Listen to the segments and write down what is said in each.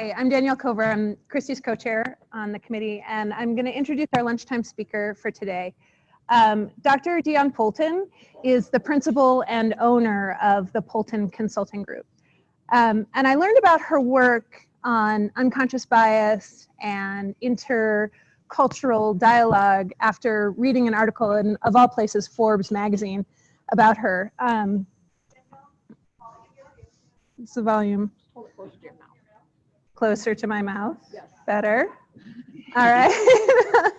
Hey, I'm Danielle Cover. I'm Christy's co-chair on the committee, and I'm going to introduce our lunchtime speaker for today. Dr. Dionne Poulton is the principal and owner of the Poulton Consulting Group. And I learned about her work on unconscious bias and intercultural dialogue after reading an article in, of all places, Forbes magazine about her. What's the volume? Hold it closer to your mouth. Closer to my mouth? Yes. Better? All right.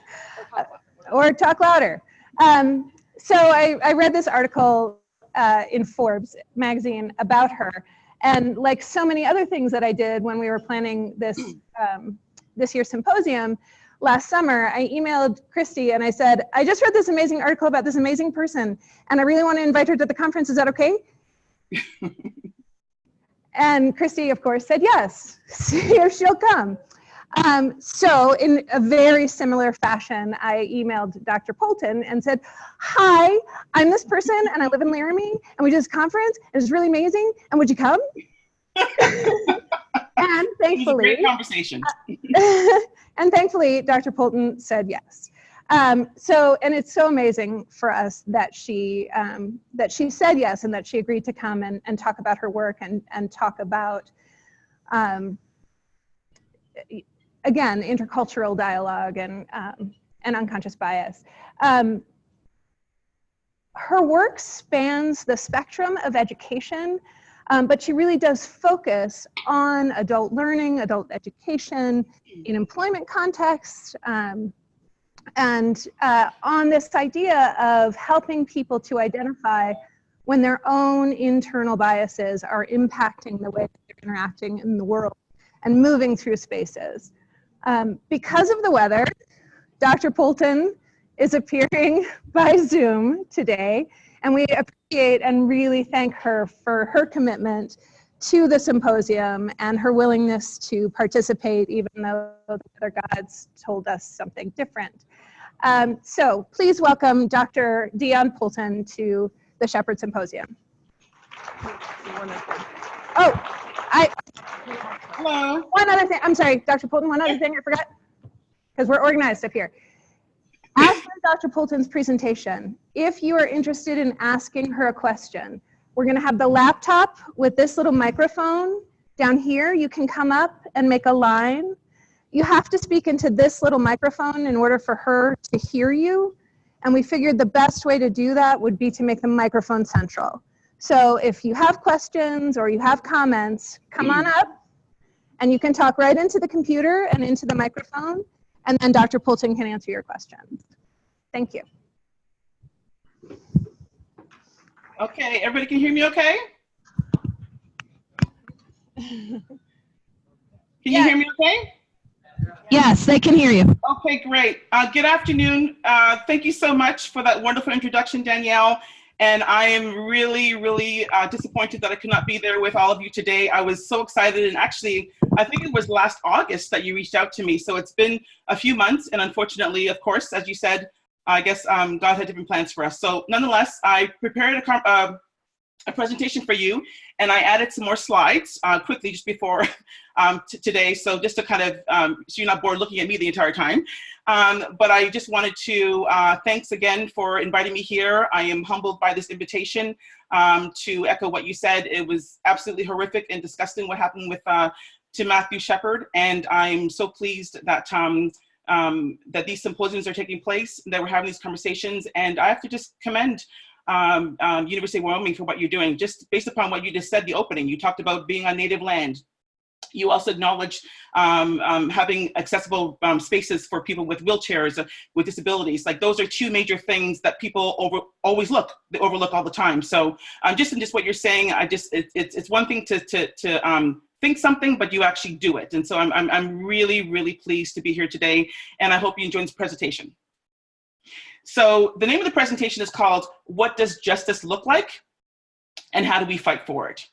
Or talk louder. So I read this article in Forbes magazine about her. And like so many other things that I did when we were planning this, this year's symposium last summer, I emailed Christy and I said, I just read this amazing article about this amazing person, and I really want to invite her to the conference. Is that okay? And Christy, of course, said yes. See if she'll come. So in a very similar fashion, I emailed Dr. Poulton and said, hi, I'm this person and I live in Laramie and we did this conference and it's really amazing and would you come? And thankfully, it was a great conversation. And thankfully, Dr. Poulton said yes. And it's so amazing for us that she said yes and that she agreed to come and talk about her work and talk about, again, intercultural dialogue and unconscious bias. Her work spans the spectrum of education, but she really does focus on adult learning, adult education, in employment context, and on this idea of helping people to identify when their own internal biases are impacting the way that they're interacting in the world and moving through spaces. Because of the weather, Dr. Poulton is appearing by Zoom today, and we appreciate and really thank her for her commitment to the symposium and her willingness to participate even though the other gods told us something different. So please welcome Dr. Dionne Poulton to the Shepherd Symposium. Oh, hello. One other thing, I'm sorry, Dr. Poulton, one other thing I forgot, because we're organized up here. After Dr. Poulton's presentation, if you are interested in asking her a question, we're gonna have the laptop with this little microphone down here. You can come up and make a line. You have to speak into this little microphone in order for her to hear you. And we figured the best way to do that would be to make the microphone central. So if you have questions or you have comments, come on up and you can talk right into the computer and into the microphone, and then Dr. Poulton can answer your questions. Thank you. Okay, everybody can hear me okay? Can you hear me okay? Yes, they can hear you. Okay, great. Good afternoon. Thank you so much for that wonderful introduction, Danielle. And I am really, really disappointed that I could not be there with all of you today. I was so excited, and actually, I think it was last August that you reached out to me. So it's been a few months, and unfortunately, of course, as you said, I guess God had different plans for us. So nonetheless, I prepared a presentation for you, and I added some more slides quickly just before today, so just to kind of, so you're not bored looking at me the entire time. But I just wanted to, thanks again for inviting me here. I am humbled by this invitation. To echo what you said, it was absolutely horrific and disgusting what happened with to Matthew Shepard, and I'm so pleased that that these symposiums are taking place, that we're having these conversations, and I have to just commend University of Wyoming for what you're doing. Just based upon what you just said, the opening, you talked about being on native land. You also acknowledged having accessible spaces for people with wheelchairs, with disabilities. Like, those are two major things that people always overlook all the time. So just in what you're saying, it's one thing to think something, but you actually do it. And so I'm really, really pleased to be here today, and I hope you enjoy this presentation. So the name of the presentation is called "What Does Justice Look Like, and How Do We Fight for It?"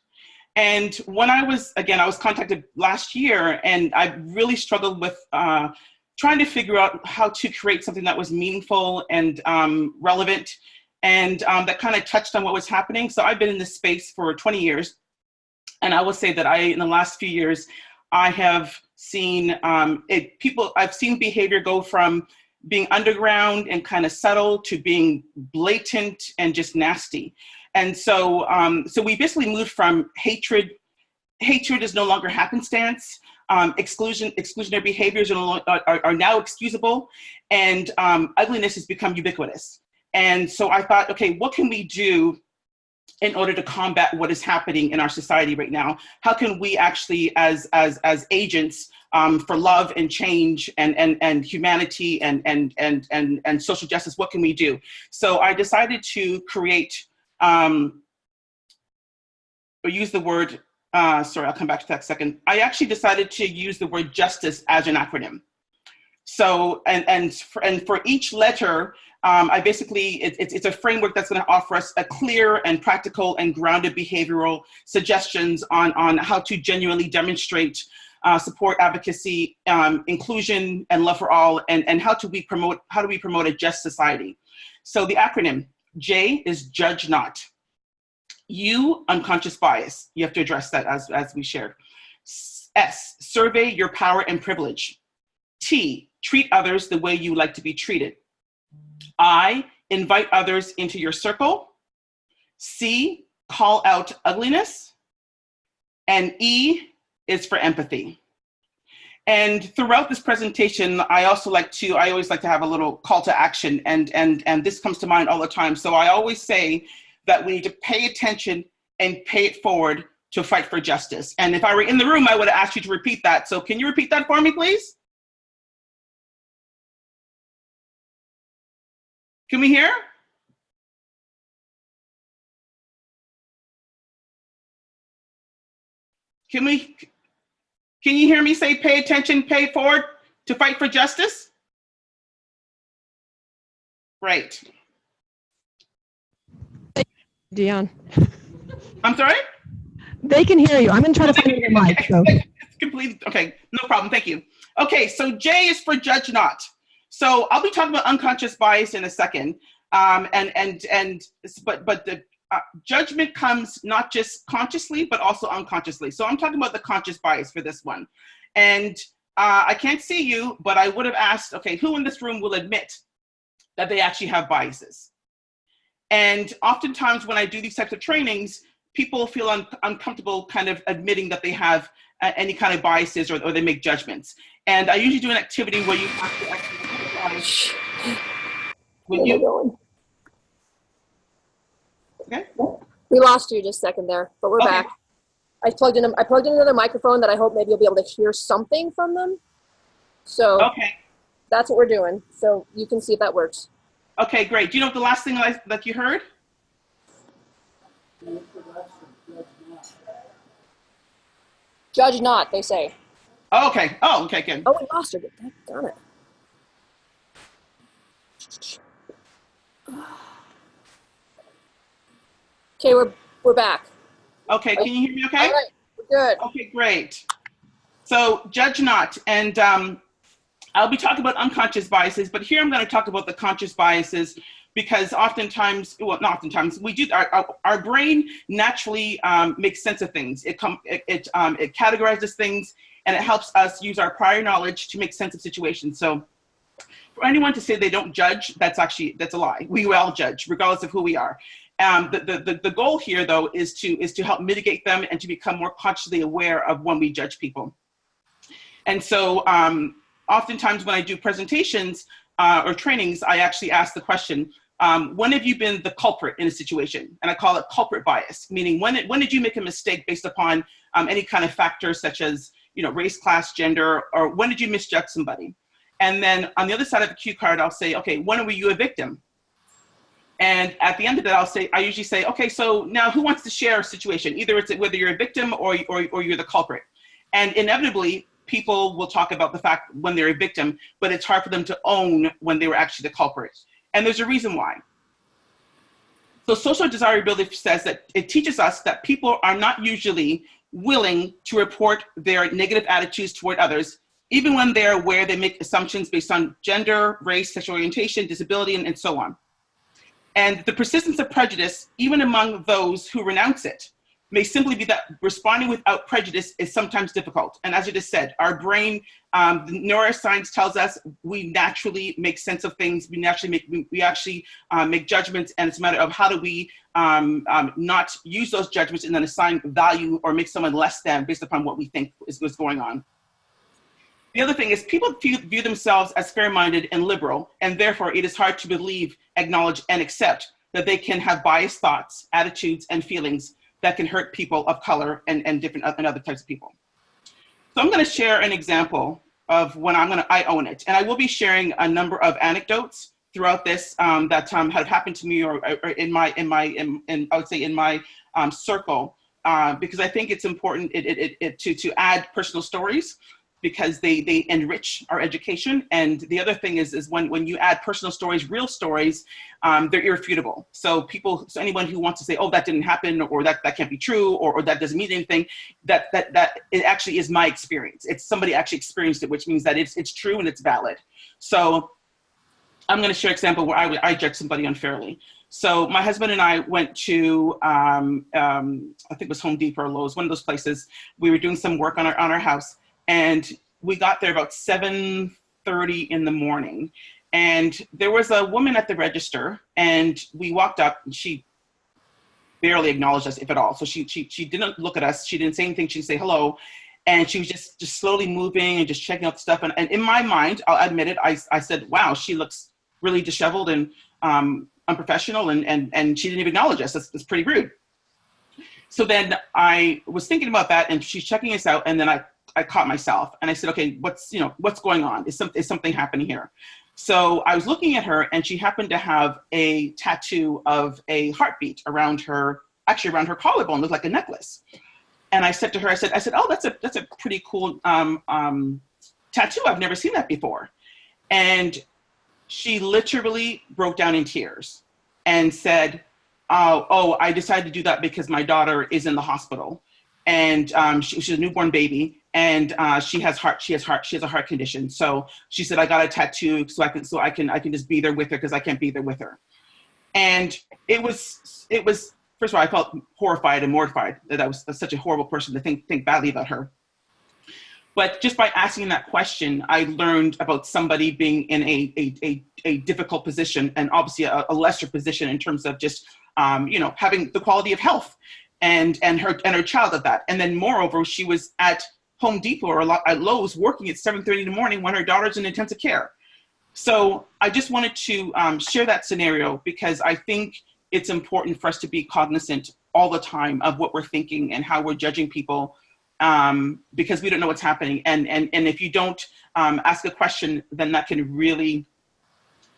And when I was contacted last year, and I really struggled with trying to figure out how to create something that was meaningful and relevant, and that kind of touched on what was happening. So I've been in this space for 20 years. And I will say that in the last few years, I have seen I've seen behavior go from being underground and kind of subtle to being blatant and just nasty. And so, so we basically moved from hatred. Hatred is no longer happenstance. Exclusionary behaviors are now excusable, and ugliness has become ubiquitous. And so I thought, okay, what can we do in order to combat what is happening in our society right now? How can we actually, as agents for love and change and humanity and social justice, what can we do? So I decided to create, or use the word, sorry, I'll come back to that second. I actually decided to use the word justice as an acronym. So, and for each letter, I basically, it's a framework that's going to offer us a clear and practical and grounded behavioral suggestions on how to genuinely demonstrate support, advocacy, inclusion, and love for all, and how do we promote a just society. So the acronym, J is judge not. U, unconscious bias. You have to address that as we shared. S, survey your power and privilege. T, treat others the way you like to be treated. I, invite others into your circle. C, call out ugliness. And E is for empathy. And throughout this presentation, I always like to have a little call to action, and this comes to mind all the time. So I always say that we need to pay attention and pay it forward to fight for justice. And if I were in the room, I would have asked you to repeat that. So can you repeat that for me, please? Can we hear? Can you hear me say pay attention, pay it forward to fight for justice? Great. Dionne. I'm sorry? They can hear you. I'm going to try to find your mic. So. It's completely, okay, no problem, thank you. Okay, so J is for judge not. So I'll be talking about unconscious bias in a second. But the judgment comes not just consciously, but also unconsciously. So I'm talking about the conscious bias for this one. And I can't see you, but I would have asked, okay, who in this room will admit that they actually have biases? And oftentimes when I do these types of trainings, people feel uncomfortable kind of admitting that they have any kind of biases or they make judgments. And I usually do an activity where you have to actually when you, okay? We lost you just a second there, but we're back. I plugged in another microphone that I hope maybe you'll be able to hear something from them. So that's what we're doing. So you can see if that works. Okay, great. Do you know what the last thing that you heard? Judge not, they say. Oh, okay. Oh, okay, good. Oh, we lost her. Darn it. Okay, we're back. Okay, can you hear me okay? All right, we're good. Okay, great. So judge not, and I'll be talking about unconscious biases, but here I'm going to talk about the conscious biases because oftentimes, well, not oftentimes, we do, our brain naturally makes sense of things. It categorizes things, and it helps us use our prior knowledge to make sense of situations. So for anyone to say they don't judge, that's a lie. We all judge, regardless of who we are. The goal here, though, is to help mitigate them and to become more consciously aware of when we judge people. And so oftentimes when I do presentations or trainings, I actually ask the question, when have you been the culprit in a situation? And I call it culprit bias, meaning when did you make a mistake based upon any kind of factors such as race, class, gender, or when did you misjudge somebody? And then on the other side of the cue card, I'll say, okay, when were you a victim? And at the end of that, I usually say, okay, so now who wants to share a situation? Either it's whether you're a victim or you're the culprit. And inevitably, people will talk about the fact when they're a victim, but it's hard for them to own when they were actually the culprit. And there's a reason why. So social desirability says that it teaches us that people are not usually willing to report their negative attitudes toward others, even when they're aware they make assumptions based on gender, race, sexual orientation, disability, and so on. And the persistence of prejudice, even among those who renounce it, may simply be that responding without prejudice is sometimes difficult. And as I just said, our brain, the neuroscience tells us we naturally make sense of things. We actually make judgments, and it's a matter of how do we not use those judgments and then assign value or make someone less than based upon what we think is going on. The other thing is people view themselves as fair-minded and liberal, and therefore it is hard to believe, acknowledge, and accept that they can have biased thoughts, attitudes, and feelings that can hurt people of color and other types of people. So I'm going to share an example of when I own it, and I will be sharing a number of anecdotes throughout this that have happened to me or in my I would say in my circle, because I think it's important to add personal stories, because they enrich our education. And the other thing is when you add personal stories, real stories, they're irrefutable. So anyone who wants to say, oh, that didn't happen, or that can't be true, or that doesn't mean anything, that it actually is my experience. It's somebody actually experienced it, which means that it's true and it's valid. So I'm going to share an example where I judged somebody unfairly. So my husband and I went to, I think it was Home Depot or Lowe's, one of those places. We were doing some work on our house. And we got there about 7:30 in the morning, and there was a woman at the register, and we walked up, and she barely acknowledged us, if at all. So she didn't look at us. She didn't say anything. She didn't say hello. And she was just slowly moving and just checking out the stuff. And in my mind, I'll admit it, I said, wow, she looks really disheveled and unprofessional, and she didn't even acknowledge us. That's pretty rude. So then I was thinking about that, and she's checking us out, and then I caught myself and I said, okay, what's going on? Is something happening here? So I was looking at her, and she happened to have a tattoo of a heartbeat around her collarbone, looked like a necklace. And I said to her, I said, oh, that's a pretty cool tattoo. I've never seen that before. And she literally broke down in tears and said, oh, I decided to do that because my daughter is in the hospital, and she's a newborn baby, and she has a heart condition. So she said, I got a tattoo so I can just be there with her, because I can't be there with her. And it was first of all, I felt horrified and mortified that I was such a horrible person to think badly about her. But just by asking that question, I learned about somebody being in a difficult position, and obviously a lesser position in terms of just having the quality of health and her child at that. And then moreover, she was at Home Depot or at Lowe's working at 7:30 in the morning when her daughter's in intensive care. So I just wanted to share that scenario, because I think it's important for us to be cognizant all the time of what we're thinking and how we're judging people, because we don't know what's happening. And if you don't ask a question, then that can really,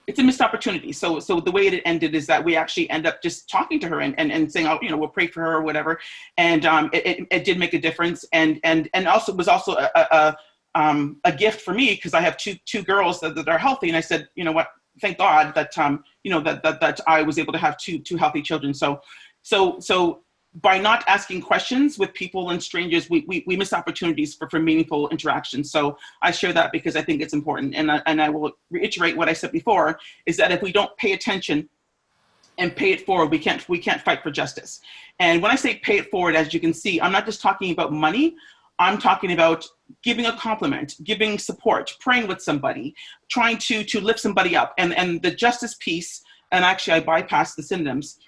it's a missed opportunity. So the way it ended is that we actually end up just talking to her and saying, oh, we'll pray for her or whatever. And it did make a difference. And also it was also a gift for me, because I have two girls that are healthy. And I said, you know what, thank God that, that I was able to have two healthy children. So by not asking questions with people and strangers, we miss opportunities for meaningful interactions. So I share that because I think it's important. And I will reiterate what I said before, is that if we don't pay attention and pay it forward, we can't fight for justice. And when I say pay it forward, as you can see, I'm not just talking about money. I'm talking about giving a compliment, giving support, praying with somebody, trying to lift somebody up. And the justice piece, and actually I bypassed the synonyms.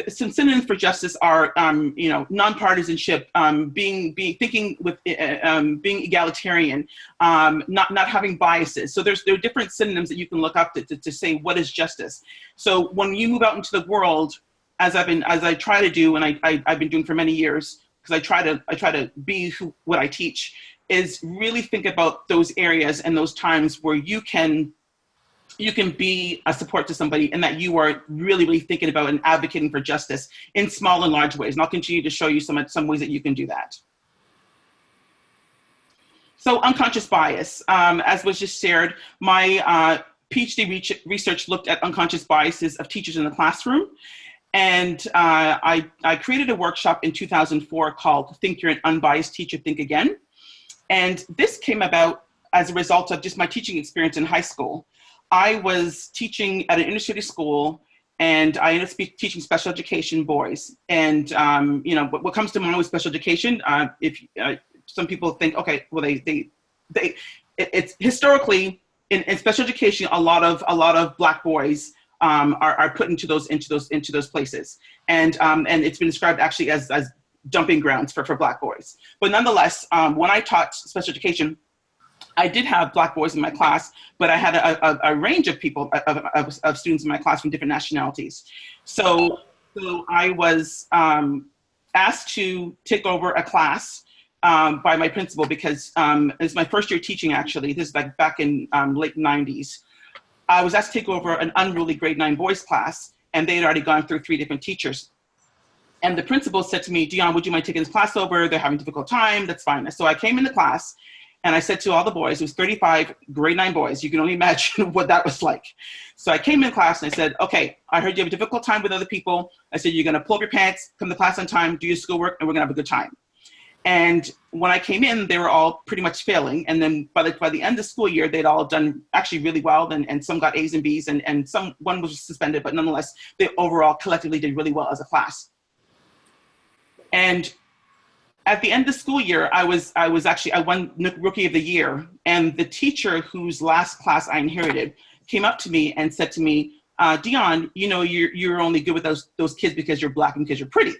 Some synonyms for justice are, nonpartisanship, being egalitarian, not having biases. So there are different synonyms that you can look up to say what is justice. So when you move out into the world, as I try to do, and I've been doing for many years, because I try to be what I teach, is really think about those areas and those times where you can be a support to somebody, and that you are really, really thinking about and advocating for justice in small and large ways. And I'll continue to show you some ways that you can do that. So unconscious bias, as was just shared, my Ph.D. research looked at unconscious biases of teachers in the classroom. And I created a workshop in 2004 called Think You're an Unbiased Teacher, Think Again. And this came about as a result of just my teaching experience in high school. I was teaching at an inner city school, And I ended up teaching special education boys. And, you know, what comes to mind with special education, if some people think, okay, well, it's historically in special education, a lot of Black boys are put into those places, and it's been described actually as dumping grounds for Black boys. But nonetheless, when I taught special education, I did have Black boys in my class, but I had a range of people, of students in my class from different nationalities. So I was asked to take over a class by my principal, because it's my first year teaching, actually. This is like back in late 90s. I was asked to take over an unruly grade 9 boys class, and they had already gone through 3 different teachers. And the principal said to me, Dionne, would you mind taking this class over? They're having a difficult time. That's fine. So I came into class, and I said to all the boys, it was 35 grade 9 boys. You can only imagine what that was like. So I came in class and I said, okay, I heard you have a difficult time with other people. I said, you're going to pull up your pants, come to class on time, do your schoolwork, and we're going to have a good time. And when I came in, they were all pretty much failing. And then by the end of the school year, they'd all done actually really well. And some got A's and B's, and one was suspended, but nonetheless, they overall collectively did really well as a class. And at the end of the school year, I won Rookie of the Year. And the teacher whose last class I inherited came up to me and said to me, Dionne, you know, you're only good with those kids because you're Black and because you're pretty.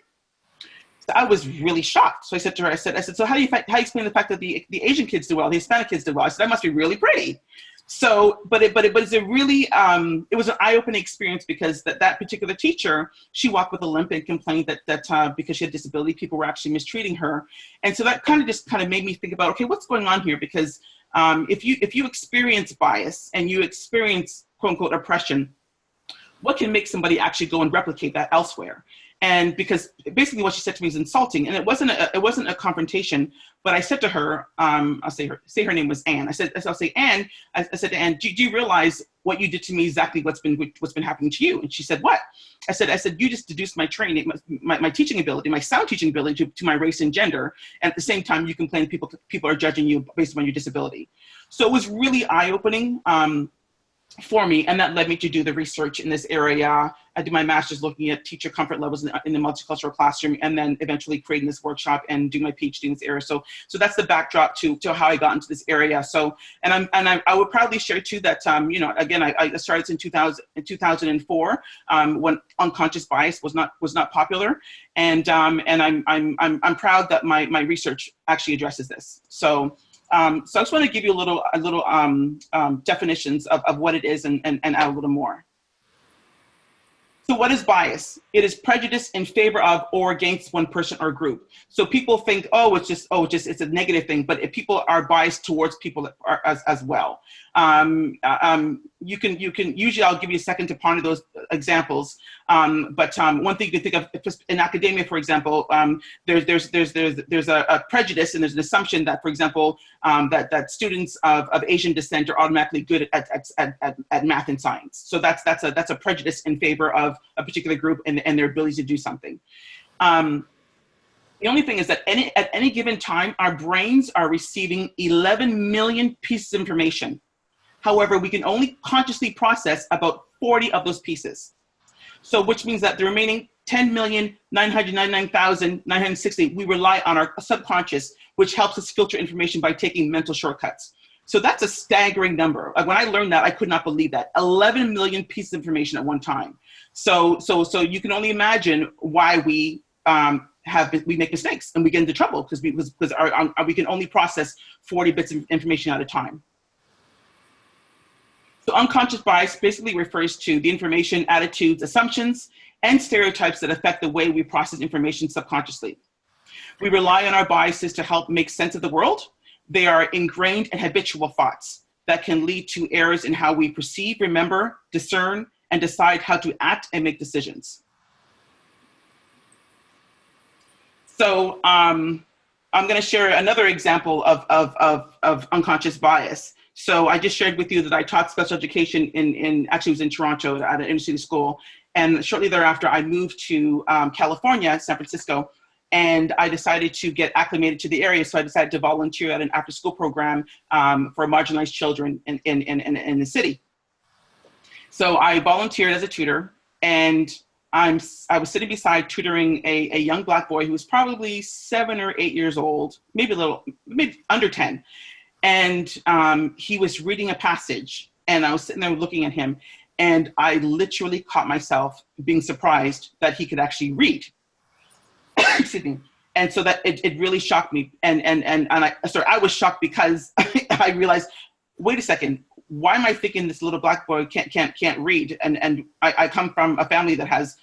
So I was really shocked. So I said to her, I said, so how do you explain the fact that the Asian kids do well, the Hispanic kids do well? I said, that must be really pretty. So, but it's a really, it was an eye-opening experience, because that particular teacher, she walked with a limp and complained that because she had disability, people were actually mistreating her. And so that kind of made me think about, okay, what's going on here? Because if you experience bias and you experience quote unquote oppression, what can make somebody actually go and replicate that elsewhere? And because basically what she said to me was insulting, and it wasn't a confrontation, but I said to her, I'll say her name was Anne. I'll say, Anne, I said to Anne, do you realize what you did to me, exactly what's been happening to you? And she said, what? I said, you just deduced my training, my teaching ability, my sound teaching ability to my race and gender. And at the same time, you complain people are judging you based on your disability. So it was really eye-opening for me, and that led me to do the research in this area. I did my master's looking at teacher comfort levels in the multicultural classroom, and then eventually creating this workshop and doing my PhD in this area. So that's the backdrop to how I got into this area. So, and I would proudly share too that you know, again, I started in 2004 when unconscious bias was not popular, and I'm proud that my research actually addresses this. So I just want to give you a little definitions of what it is and add a little more. So what is bias? It is prejudice in favor of or against one person or group. So people think, it's a negative thing, but if people are biased towards people that are as well. You can usually, I'll give you a second to ponder those examples. But one thing you can think of in academia, for example, there's a prejudice and there's an assumption that, for example, that students of Asian descent are automatically good at math and science. So that's a prejudice in favor of a particular group and their ability to do something. The only thing is that at any given time, our brains are receiving 11 million pieces of information. However, we can only consciously process about 40 of those pieces. So which means that the remaining 10,999,960, we rely on our subconscious, which helps us filter information by taking mental shortcuts. So that's a staggering number. Like when I learned that, I could not believe that. 11 million pieces of information at one time. So you can only imagine why we make mistakes and we get into trouble because we can only process 40 bits of information at a time. So unconscious bias basically refers to the information, attitudes, assumptions, and stereotypes that affect the way we process information subconsciously. We rely on our biases to help make sense of the world. They are ingrained and habitual thoughts that can lead to errors in how we perceive, remember, discern, and decide how to act and make decisions. So I'm going to share another example of unconscious bias. So I just shared with you that I taught special education actually it was in Toronto at an inner city school. And shortly thereafter, I moved to California, San Francisco, and I decided to get acclimated to the area. So I decided to volunteer at an after-school program for marginalized children in the city. So I volunteered as a tutor, and I was sitting beside tutoring a young Black boy who was probably 7 or 8 years old, maybe under 10. And he was reading a passage, and I was sitting there looking at him, and I literally caught myself being surprised that he could actually read. Excuse me. And so that it really shocked me. And I was shocked because I realized, wait a second, why am I thinking this little Black boy can't read? And I come from a family that has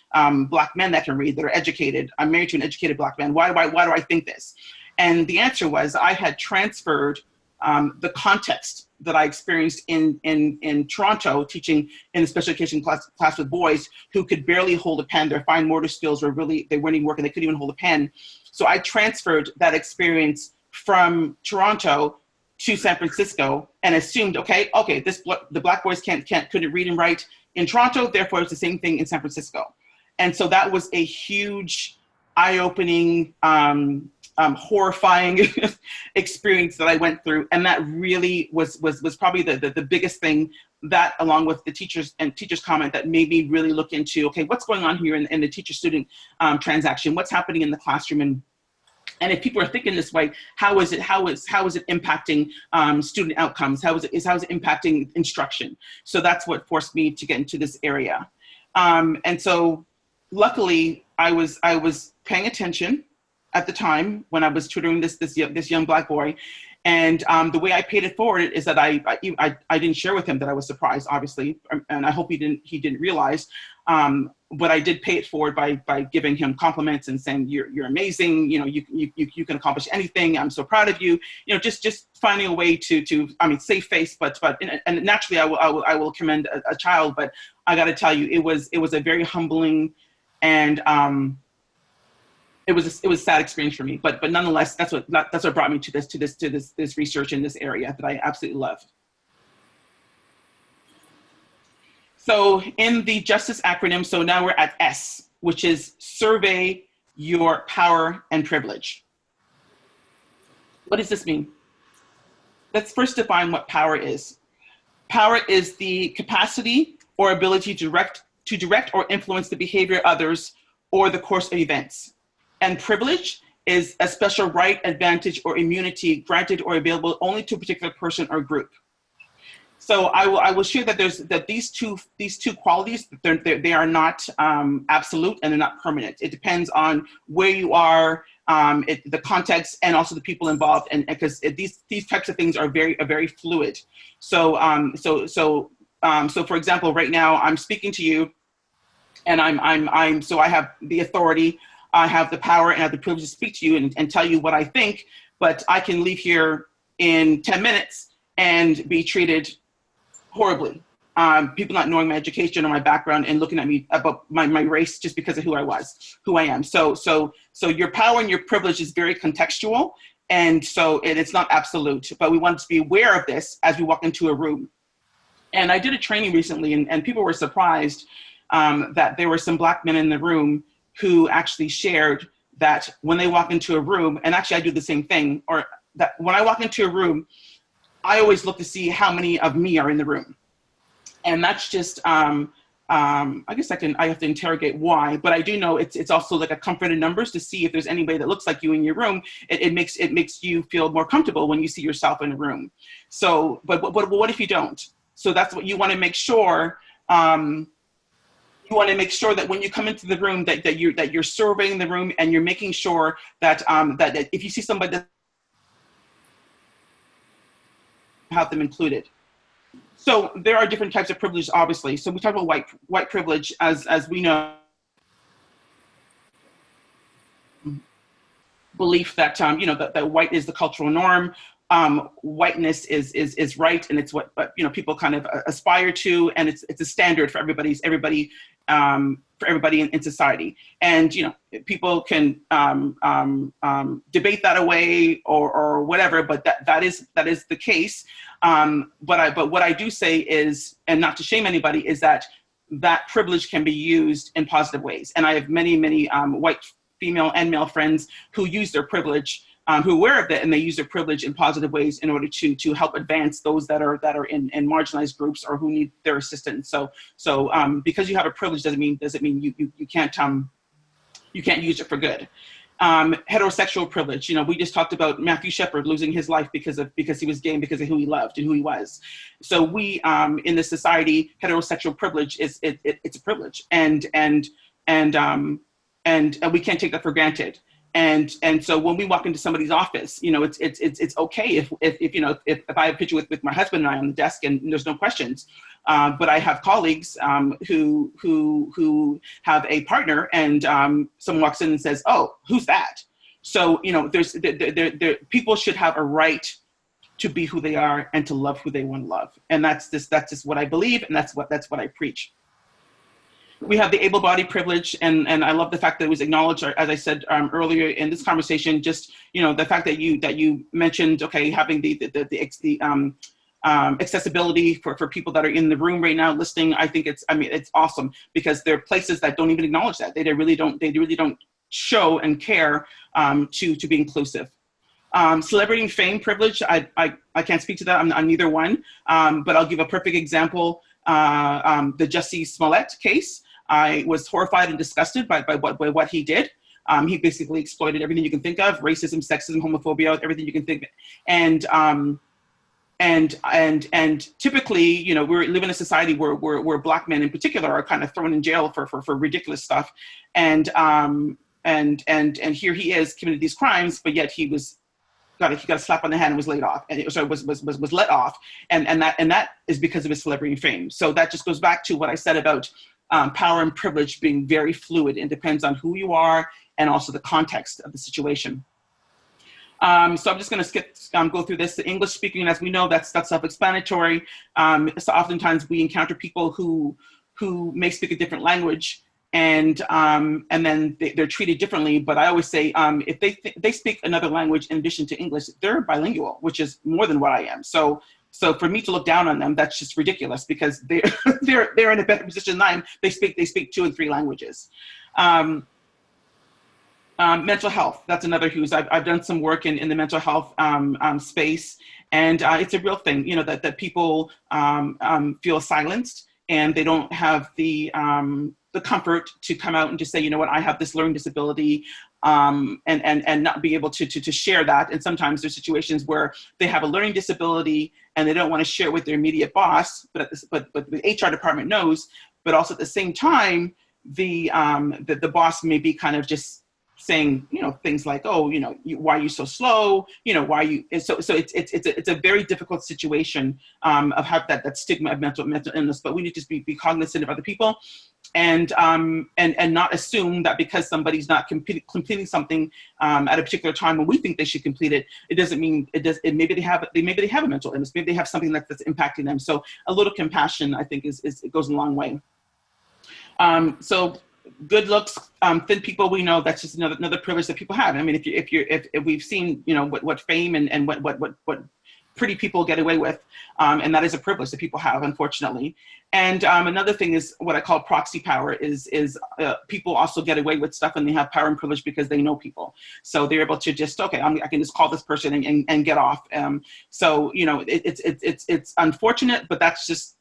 Black men that can read, that are educated. I'm married to an educated Black man. Why do I think this? And the answer was, I had transferred the context that I experienced in Toronto, teaching in a special education class with boys who could barely hold a pen. Their fine motor skills were they weren't even working. They couldn't even hold a pen. So I transferred that experience from Toronto to San Francisco and assumed, okay, the Black boys couldn't read and write in Toronto, therefore it's the same thing in San Francisco. And so that was a huge, eye-opening, horrifying experience that I went through. And that really was probably the biggest thing, that along with the teachers comment, that made me really look into, okay, what's going on here in the teacher-student transaction? What's happening in the classroom? And if people are thinking this way, how is it impacting student outcomes? How is it impacting instruction? So that's what forced me to get into this area. And so luckily I was paying attention at the time when I was tutoring this young Black boy. And the way I paid it forward is that I didn't share with him that I was surprised, obviously, and I hope he didn't realize. But I did pay it forward by giving him compliments and saying, you're amazing. You know, you can accomplish anything. I'm so proud of you. You know, just finding a way to save face, but and naturally I will commend a child. But I got to tell you, it was a very humbling and it was a sad experience for me. But nonetheless, that's what brought me to this research in this area that I absolutely love. So in the justice acronym, so now we're at S, which is survey your power and privilege. What does this mean? Let's first define what power is. Power is the capacity or ability to direct or influence the behavior of others or the course of events. And privilege is a special right, advantage, or immunity granted or available only to a particular person or group. So I will share that these two qualities, they are not absolute and they're not permanent. It depends on where you are, the context, and also the people involved, and because these types of things are very fluid. So for example, right now I'm speaking to you, and so I have the authority, I have the power, and I have the privilege to speak to you and tell you what I think. But I can leave here in 10 minutes and be treated horribly. People not knowing my education or my background and looking at me about my race just because of who I am. So your power and your privilege is very contextual, and so it's not absolute. But we want to be aware of this as we walk into a room. And I did a training recently, and people were surprised that there were some Black men in the room who actually shared that when they walk into a room, and actually I do the same thing, or that when I walk into a room, I always look to see how many of me are in the room. And that's just, I guess I have to interrogate why, but I do know it's also like a comfort in numbers to see if there's anybody that looks like you in your room. It makes you feel more comfortable when you see yourself in a room. So, but what if you don't? So that's what you want to make sure. You want to make sure that when you come into the room that you're surveying the room, and you're making sure that that if you see somebody, that have them included. So there are different types of privilege, obviously. So we talk about white privilege, as we know, belief that that white is the cultural norm. Whiteness is right, and it's what people kind of aspire to, and it's a standard for everybody in society. And people can debate that away or whatever, but that is the case. But what I do say is, and not to shame anybody, is that privilege can be used in positive ways. And I have many white female and male friends who use their privilege who are aware of that, and they use their privilege in positive ways in order to help advance those that are in marginalized groups or who need their assistance. So because you have a privilege doesn't mean you can't use it for good. Heterosexual privilege. You know, we just talked about Matthew Shepard losing his life because he was gay and because of who he loved and who he was. So we in this society, heterosexual privilege it's a privilege, and we can't take that for granted. And so when we walk into somebody's office, you know, it's okay if you know, if I have a picture with my husband and I on the desk and there's no questions. But I have colleagues who have a partner, and someone walks in and says, "Oh, who's that?" So, you know, people should have a right to be who they are and to love who they want to love, and that's just what I believe, and that's what I preach. We have the able-bodied privilege, and I love the fact that it was acknowledged, as I said earlier in this conversation. Just, you know, the fact that you mentioned, okay, having the accessibility for people that are in the room right now listening. I think it's awesome, because there are places that don't even acknowledge that. They really don't show and care to be inclusive. Celebrity and fame privilege. I can't speak to that. I'm neither one, but I'll give a perfect example. The Jussie Smollett case. I was horrified and disgusted by what he did. He basically exploited everything you can think of: racism, sexism, homophobia, everything you can think of. And typically, you know, we live in a society where Black men in particular are kind of thrown in jail for ridiculous stuff. And here he is, committed these crimes, but yet he got a slap on the hand and was laid off, and was let off, and that is because of his celebrity and fame. So that just goes back to what I said about power and privilege being very fluid, and depends on who you are and also the context of the situation. So I'm just going to go through this. The English speaking, as we know, that's self-explanatory. So oftentimes we encounter people who may speak a different language, and then they're treated differently. But I always say, if they speak another language in addition to English, they're bilingual, which is more than what I am. So for me to look down on them, that's just ridiculous, because they're in a better position than I am. They speak 2 and 3 languages. Mental health, that's another huge. I've done some work in the mental health space, and it's a real thing, you know, that people feel silenced, and they don't have the comfort to come out and just say, you know what, I have this learning disability, and not be able to share that. And sometimes there's situations where they have a learning disability and they don't want to share it with their immediate boss, but the HR department knows. But also at the same time, the boss may be kind of just saying, you know, things like, oh, you know, why are you so slow? You know, why are you? So it's a very difficult situation of have that stigma of mental illness. But we need to be cognizant of other people, and not assume that because somebody's not completing something at a particular time when we think they should complete it, it doesn't mean it does. Maybe they have a mental illness. Maybe they have something that's impacting them. So a little compassion, I think, it goes a long way. So good looks, thin people, we know that's just another privilege that people have. I mean, if we've seen, you know, what fame and what pretty people get away with, and that is a privilege that people have, unfortunately. And another thing is what I call proxy power, is people also get away with stuff, and they have power and privilege because they know people. So they're able to just, okay, I can just call this person and get off. So, you know, it's unfortunate, but that's just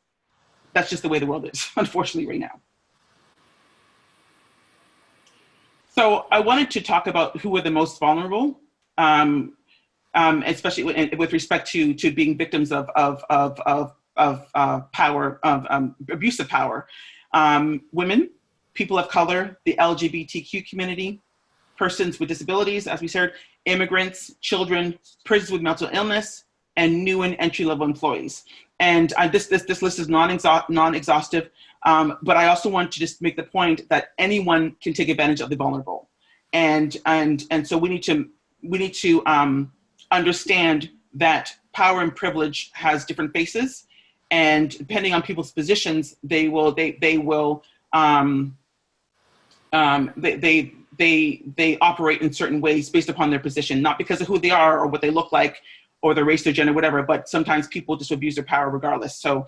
the way the world is, unfortunately, right now. So I wanted to talk about who are the most vulnerable, especially with respect to being victims of power, of abuse of power. Women, people of color, the LGBTQ community, persons with disabilities, as we said, immigrants, children, persons with mental illness, and new and entry-level employees. And this list is non-exhaustive, but I also want to just make the point that anyone can take advantage of the vulnerable, and so we need to understand that power and privilege has different faces, and depending on people's positions, they operate in certain ways based upon their position, not because of who they are or what they look like, or their race, their gender, whatever, but sometimes people just abuse their power regardless. So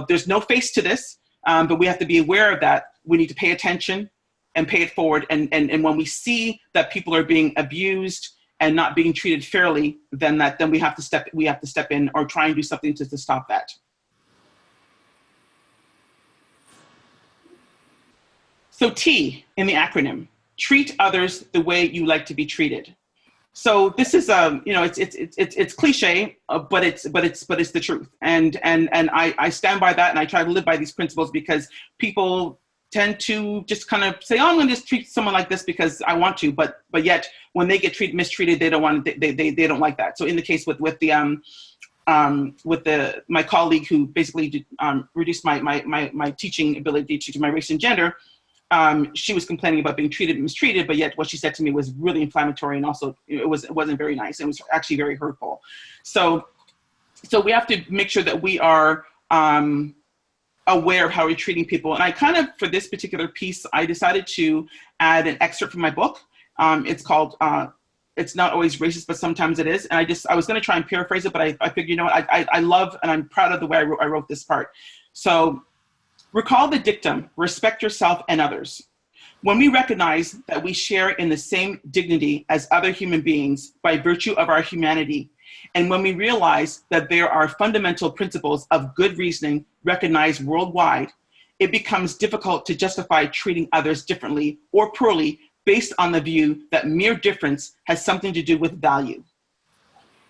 there's no face to this, but we have to be aware of that. We need to pay attention and pay it forward. And when we see that people are being abused and not being treated fairly, then we have to step in or try and do something to stop that. So T in the acronym, treat others the way you like to be treated. So this is it's cliche, but it's the truth, and I stand by that, and I try to live by these principles, because people tend to just kind of say, oh, I'm going to just treat someone like this because I want to, but yet when they get mistreated, they don't want they don't like that. So in the case with my colleague who basically reduced my teaching ability to my race and gender, she was complaining about being mistreated, but yet what she said to me was really inflammatory, and also it wasn't very nice. It was actually very hurtful. So we have to make sure that we are aware of how we're treating people. And I kind of, for this particular piece, I decided to add an excerpt from my book. It's called, It's Not Always Racist, But Sometimes It Is. And I was going to try and paraphrase it, but I figured, you know what, I love, and I'm proud of the way I wrote this part. So, recall the dictum, respect yourself and others. When we recognize that we share in the same dignity as other human beings by virtue of our humanity, and when we realize that there are fundamental principles of good reasoning recognized worldwide, it becomes difficult to justify treating others differently or poorly based on the view that mere difference has something to do with value.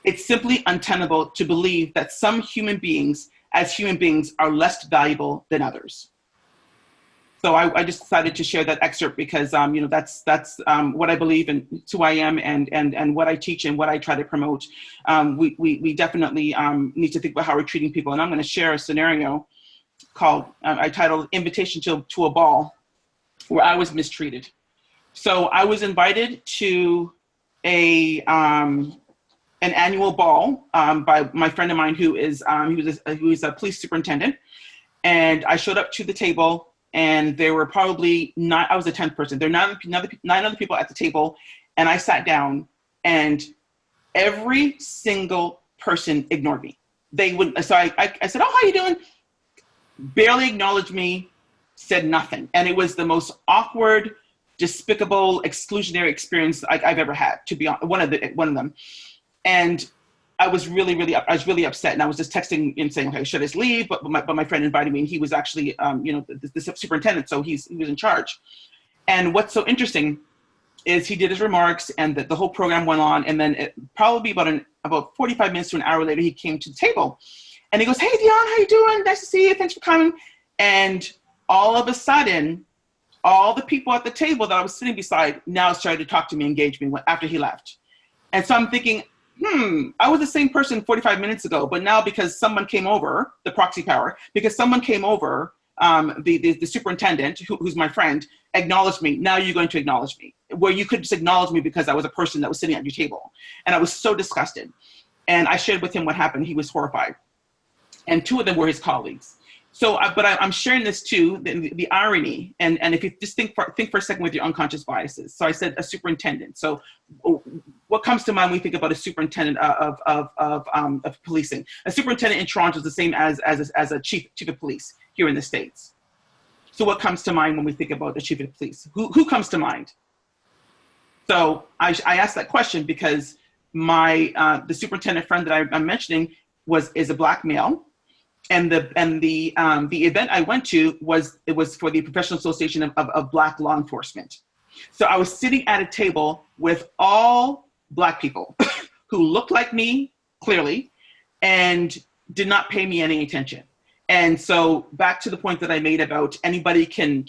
It's simply untenable to believe that some human beings as human beings are less valuable than others. So I just decided to share that excerpt because that's what I believe and who I am and what I teach and what I try to promote. We definitely need to think about how we're treating people. And I'm going to share a scenario called, I titled Invitation to a Ball, where I was mistreated. So I was invited to an annual ball by my friend of mine who is a police superintendent, and I showed up to the table, and there were probably I was the 10th person. There were nine other people at the table, and I sat down, and every single person ignored me. They wouldn't. So I said, "Oh, how you doing?" Barely acknowledged me, said nothing, and it was the most awkward, despicable, exclusionary experience I've ever had. To be honest, one of them. And I was really upset, and I was just texting and saying, okay, should I just leave? But my friend invited me, and he was actually, the superintendent, so he was in charge. And what's so interesting is he did his remarks, and the whole program went on, and then probably about 45 minutes to an hour later, he came to the table, and he goes, "Hey, Dionne, how you doing? Nice to see you. Thanks for coming." And all of a sudden, all the people at the table that I was sitting beside now started to talk to me, engage me after he left. And so I'm thinking, I was the same person 45 minutes ago, but now because someone came over, the proxy power, because someone came over, the superintendent, who's my friend, acknowledged me. Now you're going to acknowledge me, where you could just acknowledge me because I was a person that was sitting at your table. And I was so disgusted. And I shared with him what happened. He was horrified. And two of them were his colleagues. So, but I'm sharing this too, the irony, and if you just think for a second with your unconscious biases. So I said a superintendent. So what comes to mind when we think about a superintendent of policing? A superintendent in Toronto is the same as a chief of police here in the States. So what comes to mind when we think about the chief of police? Who comes to mind? So I asked that question because the superintendent friend that I'm mentioning is a Black male. And the event I went to was for the Professional Association of Black Law Enforcement. So I was sitting at a table with all Black people who looked like me clearly and did not pay me any attention. And so back to the point that I made about anybody can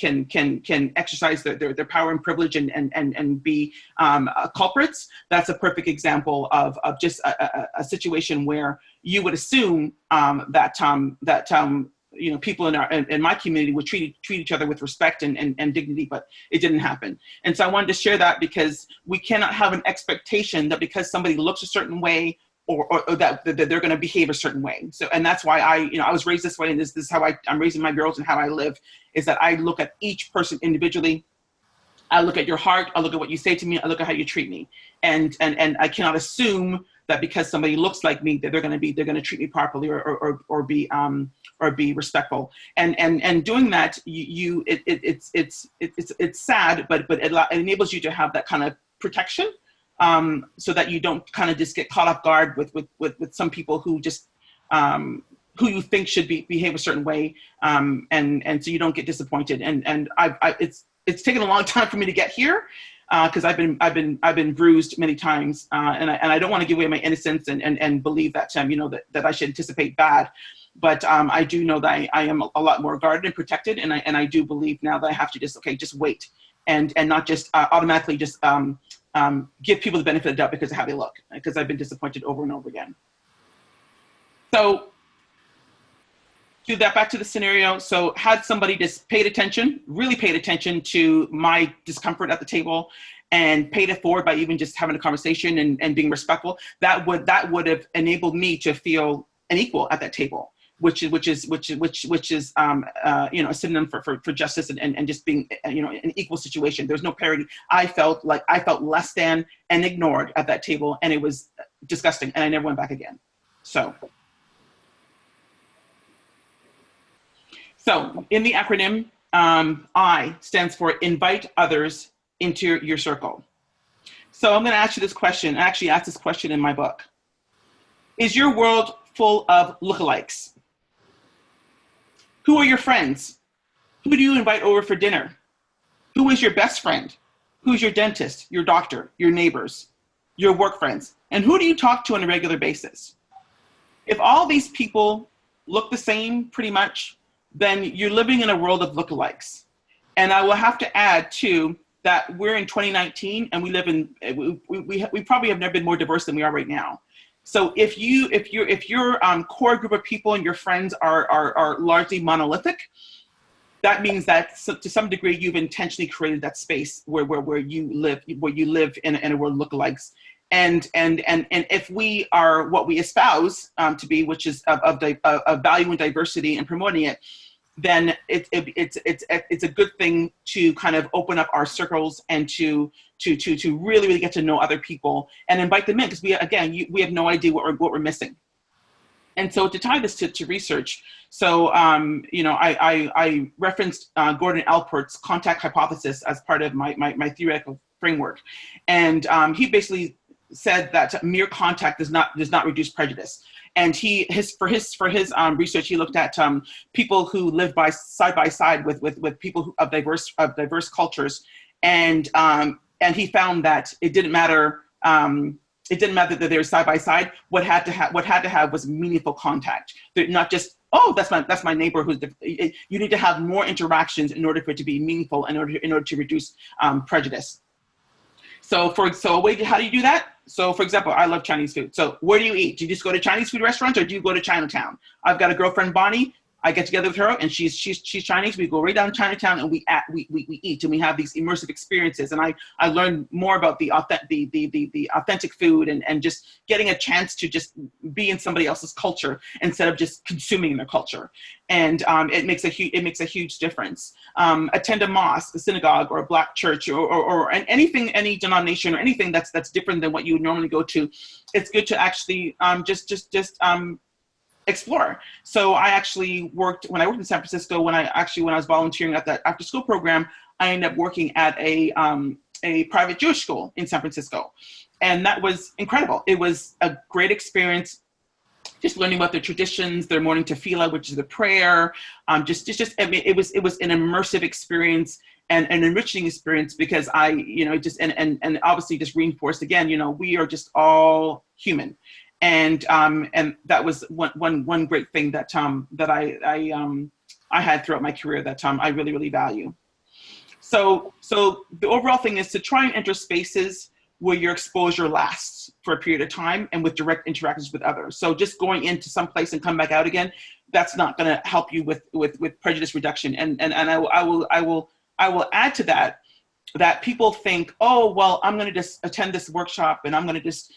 exercise their power and privilege and be culprits. That's a perfect example of just a situation where you would assume that people in my community would treat each other with respect and dignity, but it didn't happen. And so I wanted to share that because we cannot have an expectation that because somebody looks a certain way or that they're going to behave a certain way. So, and that's why I was raised this way, and this is how I'm raising my girls and how I live, is that I look at each person individually. I look at your heart. I look at what you say to me. I look at how you treat me, and I cannot assume that because somebody looks like me that they're going to treat me properly or be respectful. And doing that, it's sad, but it enables you to have that kind of protection so that you don't kind of just get caught off guard with some people who just, who you think should behave a certain way, and so you don't get disappointed. And it's taken a long time for me to get here, because I've been bruised many times, and I don't want to give away my innocence and believe that that I should anticipate bad, but I do know that I am a lot more guarded and protected, and I do believe now that I have to just wait and not just automatically just give people the benefit of the doubt because of how they look, because I've been disappointed over and over again. So do that back to the scenario. So had somebody just really paid attention to my discomfort at the table and paid it forward by even just having a conversation and being respectful, that would have enabled me to feel an equal at that table, which is a synonym for justice and just being an equal situation. There's no parity. I felt less than and ignored at that table, and it was disgusting, and I never went back again. So in the acronym, I stands for invite others into your circle. So I'm going to ask you this question. I actually asked this question in my book. Is your world full of lookalikes? Who are your friends? Who do you invite over for dinner? Who is your best friend? Who's your dentist, your doctor, your neighbors, your work friends? And who do you talk to on a regular basis? If all these people look the same pretty much, then you're living in a world of lookalikes. And I will have to add too, that we're in 2019 and we live in, we probably have never been more diverse than we are right now. So if your core group of people and your friends are largely monolithic, that means that to some degree you've intentionally created that space where you live in a world of lookalikes. And if we are what we espouse to be, which is of value and diversity and promoting it, then it's a good thing to kind of open up our circles and to really get to know other people and invite them in, because we have no idea what we're missing. And so to tie this to research, so I referenced Gordon Alpert's contact hypothesis as part of my theoretical framework, and he basically said that mere contact does not reduce prejudice. And for his research, he looked at people who live side by side with people of diverse cultures, and he found that it didn't matter. It didn't matter that they were side by side. What had to have was meaningful contact. They're not just, oh, that's my neighbor who's. You need to have more interactions in order for it to be meaningful, in order to reduce prejudice. So how do you do that? So for example, I love Chinese food. So where do you eat? Do you just go to Chinese food restaurants, or do you go to Chinatown? I've got a girlfriend, Bonnie. I get together with her, and she's Chinese. We go right down to Chinatown, and we eat, and we have these immersive experiences. And I learned more about the authentic food, and just getting a chance to just be in somebody else's culture instead of just consuming their culture. And it makes a huge difference. Attend a mosque, a synagogue, or a black church, or anything, any denomination, or anything that's different than what you would normally go to. It's good to actually explore. So I actually when I worked in San Francisco, when I was volunteering at that after school program, I ended up working at a private Jewish school in San Francisco. And that was incredible. It was a great experience, just learning about their traditions, their morning tefillah, which is the prayer. I mean, it was an immersive experience and an enriching experience, because and obviously just reinforced again, we are just all human. And that was one great thing that I had throughout my career that I really, really value. So the overall thing is to try and enter spaces where your exposure lasts for a period of time and with direct interactions with others. So just going into some place and come back out again, that's not going to help you with prejudice reduction. And I will add to that people think, oh, well, I'm going to just attend this workshop and I'm going to just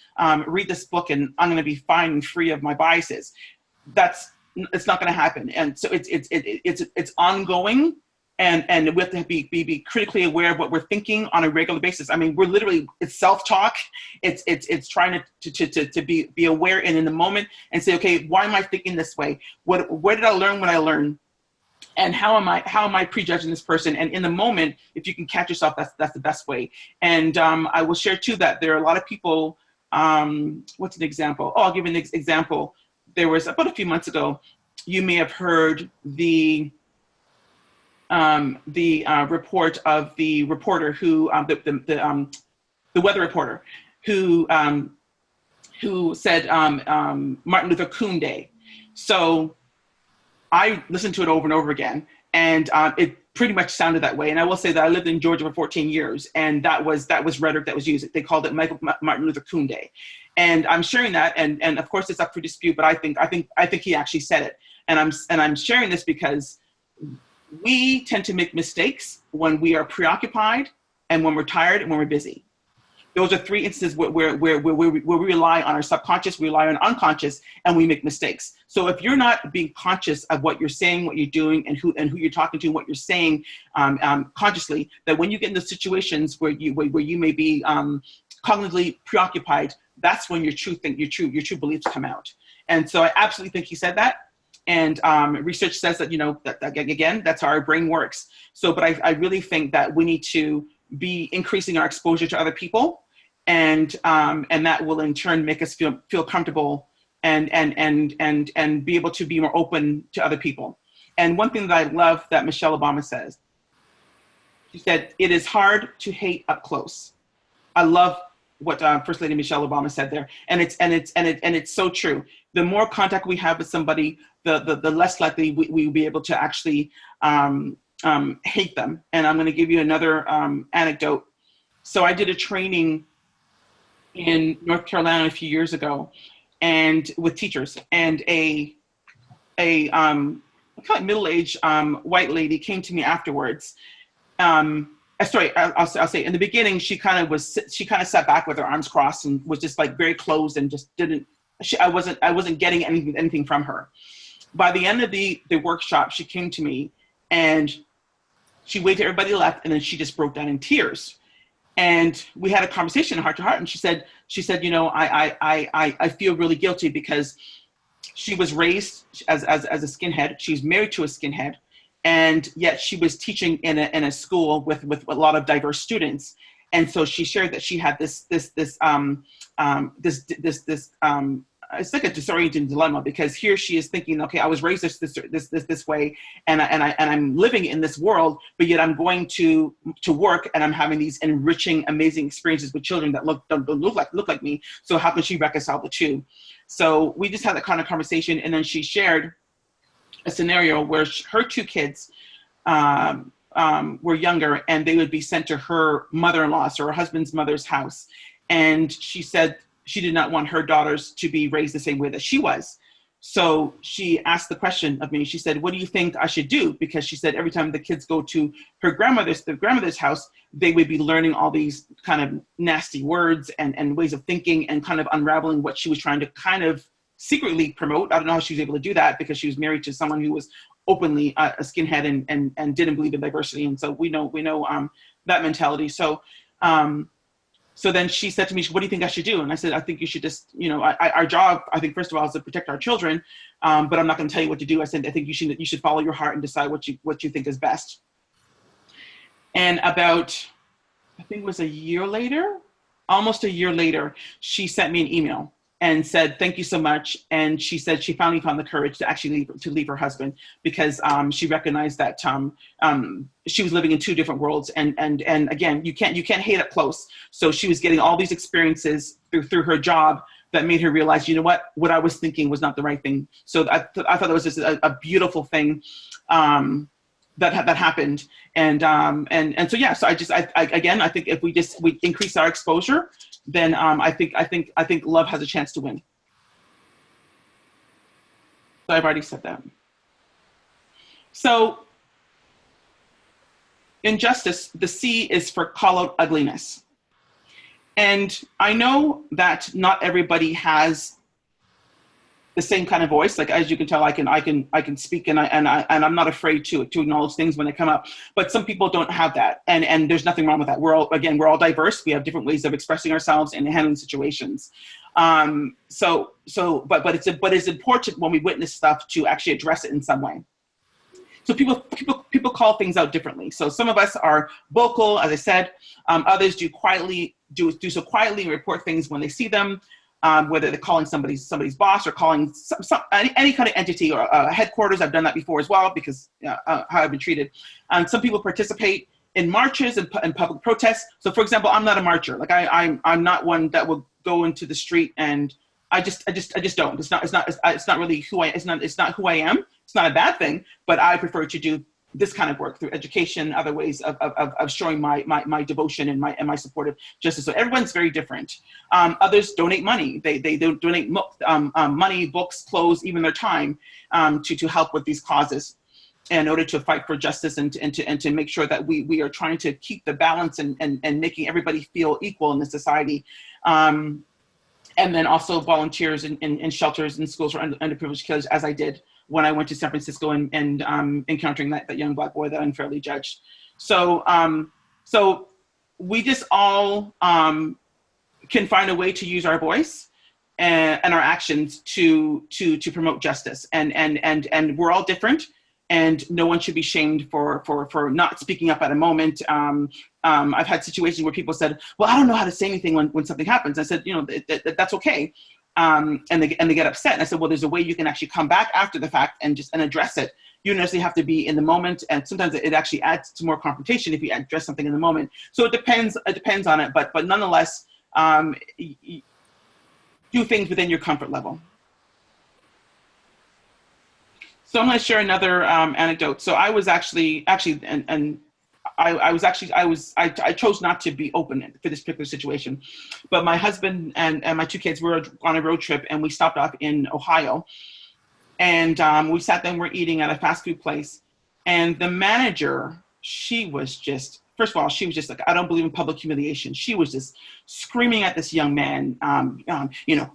read this book and I'm going to be fine and free of my biases. It's not going to happen. And so it's ongoing, and we have to be critically aware of what we're thinking on a regular basis. I mean, it's self-talk. It's trying to be aware and in the moment and say, okay, why am I thinking this way? Where did I learn what I learned? And how am I prejudging this person? And in the moment, if you can catch yourself, that's the best way. And I will share too that there are a lot of people. What's an example? Oh, I'll give you an example. There was about a few months ago. You may have heard the report of the reporter who the weather reporter who said Martin Luther King Day. So I listened to it over and over again, and it pretty much sounded that way. And I will say that I lived in Georgia for 14 years, and that was rhetoric that was used. They called it Martin Luther King Day, and I'm sharing that. And of course, it's up for dispute. But I think he actually said it, and I'm sharing this because we tend to make mistakes when we are preoccupied, and when we're tired, and when we're busy. Those are three instances where we rely on our subconscious, we rely on unconscious, and we make mistakes. So if you're not being conscious of what you're saying, what you're doing, and who you're talking to, and what you're saying consciously, that when you get into situations where you may be cognitively preoccupied, that's when your true beliefs come out. And so I absolutely think he said that. And research says that, that again, that's how our brain works. So, but I really think that we need to be increasing our exposure to other people, and that will in turn make us feel comfortable and be able to be more open to other people. And one thing that I love that Michelle Obama says, she said, "It is hard to hate up close." I love what First Lady Michelle Obama said there, and it's so true. The more contact we have with somebody, the less likely we'll be able to actually hate them. And I'm going to give you another anecdote. So I did a training in North Carolina a few years ago, and with teachers, and a kind of middle-aged white lady came to me afterwards. Sorry, I'll say in the beginning, she kind of sat back with her arms crossed and was just like very closed and just didn't. I wasn't getting anything from her. By the end of the workshop, she came to me and she waited till everybody left, and then she just broke down in tears. And we had a conversation heart to heart, and she said, I feel really guilty because she was raised as a skinhead. She's married to a skinhead, and yet she was teaching in a school with a lot of diverse students. And so she shared that she had this it's like a disorienting dilemma, because here she is thinking, okay, I was raised this way, and I'm living in this world, but yet I'm going to work, and I'm having these enriching, amazing experiences with children that don't look like me. So how can she reconcile the two? So we just had that kind of conversation, and then she shared a scenario where her two kids were younger, and they would be sent to her mother-in-law's or her husband's mother's house, and she said she did not want her daughters to be raised the same way that she was. So she asked the question of me. She said, "What do you think I should do?" Because she said every time the kids go to the grandmother's house, they would be learning all these kind of nasty words and ways of thinking, and kind of unraveling what she was trying to kind of secretly promote. I don't know how she was able to do that, because she was married to someone who was openly a skinhead and didn't believe in diversity. And so we know that mentality. So then she said to me, "What do you think I should do?" And I said, "I think you should just, our job, I think, first of all, is to protect our children, but I'm not going to tell you what to do." I said, "I think you should follow your heart and decide what you think is best." And about, I think it was almost a year later, she sent me an email and said, "Thank you so much." And she said she finally found the courage to actually leave her husband, because she recognized that she was living in two different worlds. And again, you can't hate up close. So she was getting all these experiences through her job that made her realize, what I was thinking was not the right thing. So I thought that was just a beautiful thing that happened. And so yeah. So I think if we increase our exposure, then I think love has a chance to win. So I've already said that. So in justice, the C is for call out ugliness. And I know that not everybody has the same kind of voice. Like, as you can tell, I can speak, and I'm not afraid to acknowledge things when they come up. But some people don't have that, and there's nothing wrong with that. We're all diverse. We have different ways of expressing ourselves and handling situations. But it's important when we witness stuff to actually address it in some way. So people call things out differently. So some of us are vocal, as I said. Others do so quietly and report things when they see them, whether they're calling somebody's boss or calling any kind of entity or headquarters. I've done that before as well because how I've been treated. Some people participate in marches and public protests. So, for example, I'm not a marcher. Like I'm not one that will go into the street, and I just don't. It's not really who it's not who I am. It's not a bad thing, but I prefer to do this kind of work through education, other ways of showing my devotion and my support of justice. So everyone's very different. Others donate money. They donate money, books, clothes, even their time to help with these causes in order to fight for justice and to make sure that we are trying to keep the balance and making everybody feel equal in the society. And then also volunteers in shelters and schools for underprivileged kids, as I did when I went to San Francisco and encountering that young Black boy that unfairly judged. So so we just all can find a way to use our voice and our actions to promote justice. And we're all different, and no one should be shamed for not speaking up at a moment. I've had situations where people said, well, I don't know how to say anything when something happens. I said, that's okay. And they get upset. And I said, well, there's a way you can actually come back after the fact and address it. You don't necessarily have to be in the moment. And sometimes it actually adds to more confrontation if you address something in the moment. So it depends on it. But nonetheless, do things within your comfort level. So I'm going to share another anecdote. So I was I chose not to be open for this particular situation, but my husband and my two kids were on a road trip, and we stopped off in Ohio, and we sat there and we're eating at a fast food place, and the manager, she was just like, I don't believe in public humiliation. She was just screaming at this young man,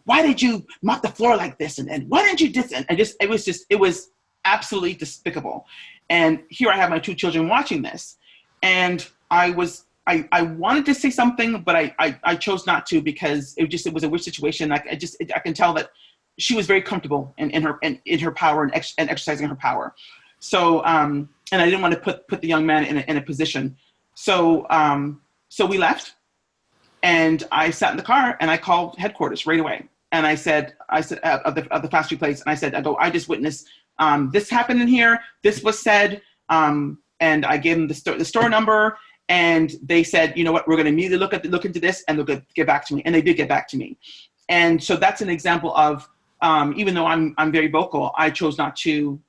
why did you mop the floor like this? And why didn't you do this? And it was absolutely despicable. And here I have my two children watching this. And I wanted to say something, but I chose not to because it was a weird situation. I can tell that she was very comfortable in her power and exercising her power. So, and I didn't want to put the young man in a position. So we left, and I sat in the car and I called headquarters right away. And I said of the fast food place, and I said, I just witnessed this happened in here. This was said. And I gave them the store number, and they said, you know what, we're going to immediately look into this, and they'll get back to me. And they did get back to me. And so that's an example of, even though I'm very vocal, I chose not to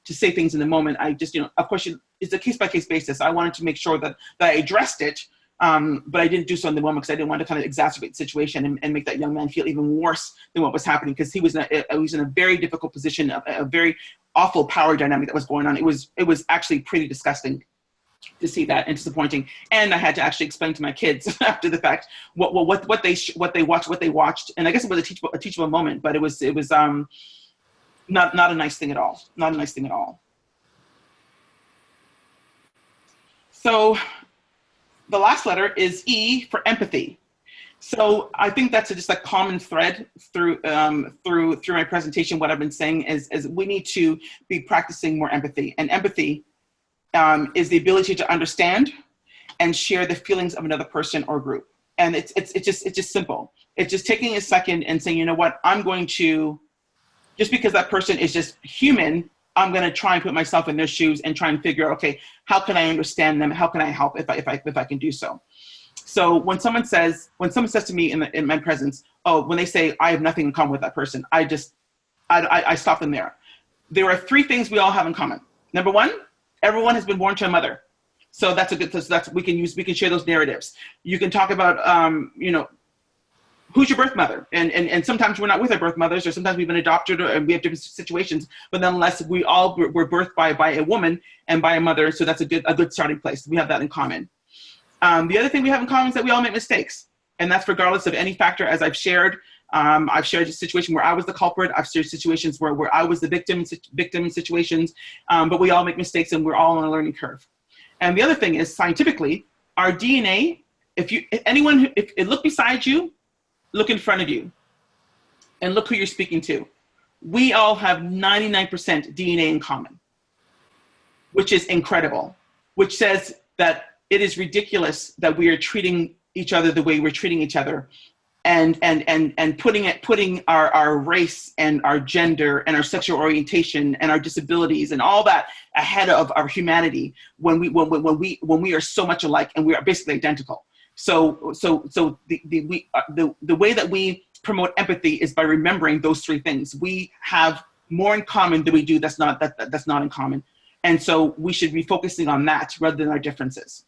say things in the moment. I just, of course, it's a case-by-case basis. I wanted to make sure that I addressed it, but I didn't do so in the moment because I didn't want to kind of exacerbate the situation and make that young man feel even worse than what was happening, because he was in a very difficult position, a very awful power dynamic that was going on. It was actually pretty disgusting to see that, and disappointing. And I had to actually explain to my kids after the fact what they watched. And I guess it was a teachable moment, but it was not a nice thing at all. Not a nice thing at all. So the last letter is E for empathy. So I think that's just a common thread through my presentation. What I've been saying is we need to be practicing more empathy, and empathy is the ability to understand and share the feelings of another person or group. And it's just simple. It's just taking a second and saying, you know what, I'm going to, just because that person is just human, I'm going to try and put myself in their shoes and try and figure out, okay, how can I understand them? How can I help if I can do so? So when someone says to me in my presence, when they say I have nothing in common with that person, I stop them there. There are three things we all have in common. Number one, everyone has been born to a mother. So that's we can share those narratives. You can talk about, who's your birth mother? And sometimes we're not with our birth mothers, or sometimes we've been adopted, and we have different situations, but nonetheless, we all were birthed by a woman and by a mother. So that's a good starting place. We have that in common. The other thing we have in common is that we all make mistakes, and that's regardless of any factor. As I've shared a situation where I was the culprit. I've shared situations where I was the victim in situations, but we all make mistakes, and we're all on a learning curve. And the other thing is, scientifically, our DNA, if look beside you, look in front of you, and look who you're speaking to. We all have 99% DNA in common. which is incredible, which says that it is ridiculous that we are treating each other the way we're treating each other, and putting our race and our gender and our sexual orientation and our disabilities and all that ahead of our humanity when we are so much alike and we are basically identical. So the way that we promote empathy is by remembering those three things. We have more in common than we do that's not in common. And so we should be focusing on that rather than our differences.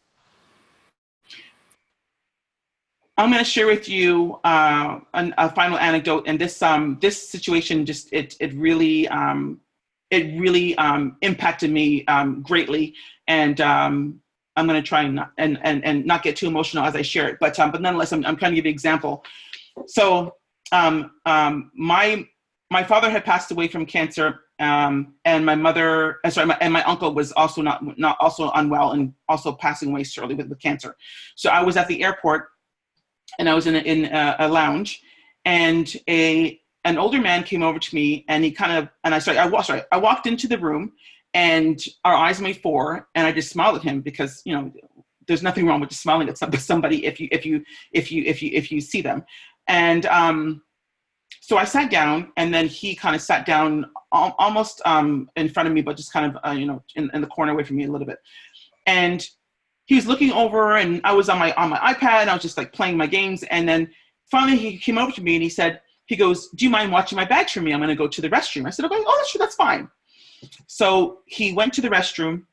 I'm going to share with you a final anecdote, and this situation it really impacted me greatly, and I'm going to try and not get too emotional as I share it, but nonetheless, I'm trying to give you an example. So my father had passed away from cancer, and my mother, and my uncle was also not unwell and also passing away shortly with cancer. So I was at the airport, and I was in a lounge, and an older man came over to me, and he kind of, and I walked into the room, and our eyes made four, and I just smiled at him because, you know, there's nothing wrong with just smiling at somebody if you see them. And so I sat down, and then he kind of sat down almost in front of me, but just kind of, in the corner away from me a little bit. And he was looking over, and I was on my iPad, and I was just like playing my games. And then finally he came over to me, and he goes, "Do you mind watching my bags for me? I'm going to go to the restroom." I said, "Okay, oh, sure, that's fine." So he went to the restroom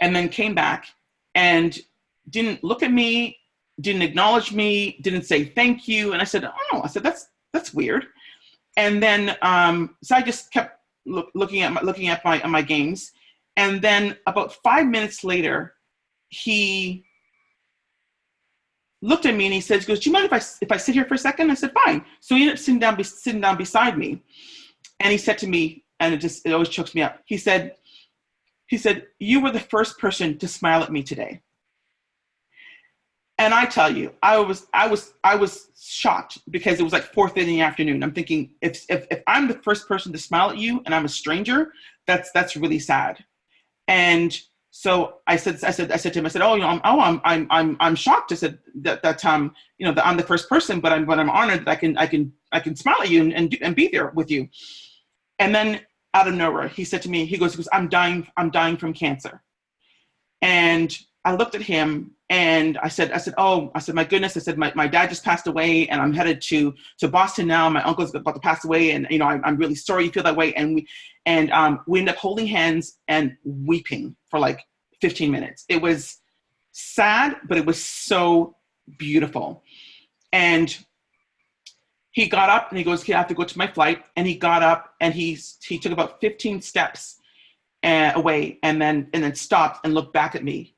and then came back and didn't look at me, didn't acknowledge me, didn't say thank you. And I said, that's weird. And then, so I just kept looking at my games. And then about 5 minutes later, he looked at me and he said, "Do you mind if I sit here for a second?" I said, "Fine." So he ended up sitting down beside me, and he said to me, and it always chokes me up. He said, "You were the first person to smile at me today." And I tell you, I was shocked, because it was like 4:30 in the afternoon. I'm thinking, if I'm the first person to smile at you and I'm a stranger, that's really sad. And so I said to him, I said, I'm shocked. I said that I'm the first person, but I'm honored that I can smile at you and be there with you. And then out of nowhere, he said to me, he goes, "I'm dying from cancer." And I looked at him, and I said, "My goodness," I said, my dad just passed away, and I'm headed to Boston now. My uncle's about to pass away, and I'm really sorry you feel that way. And we ended up holding hands and weeping for like 15 minutes. It was sad, but it was so beautiful. And he got up and he goes, "Okay, I have to go to my flight." And he got up and he took about 15 steps away, and then stopped and looked back at me.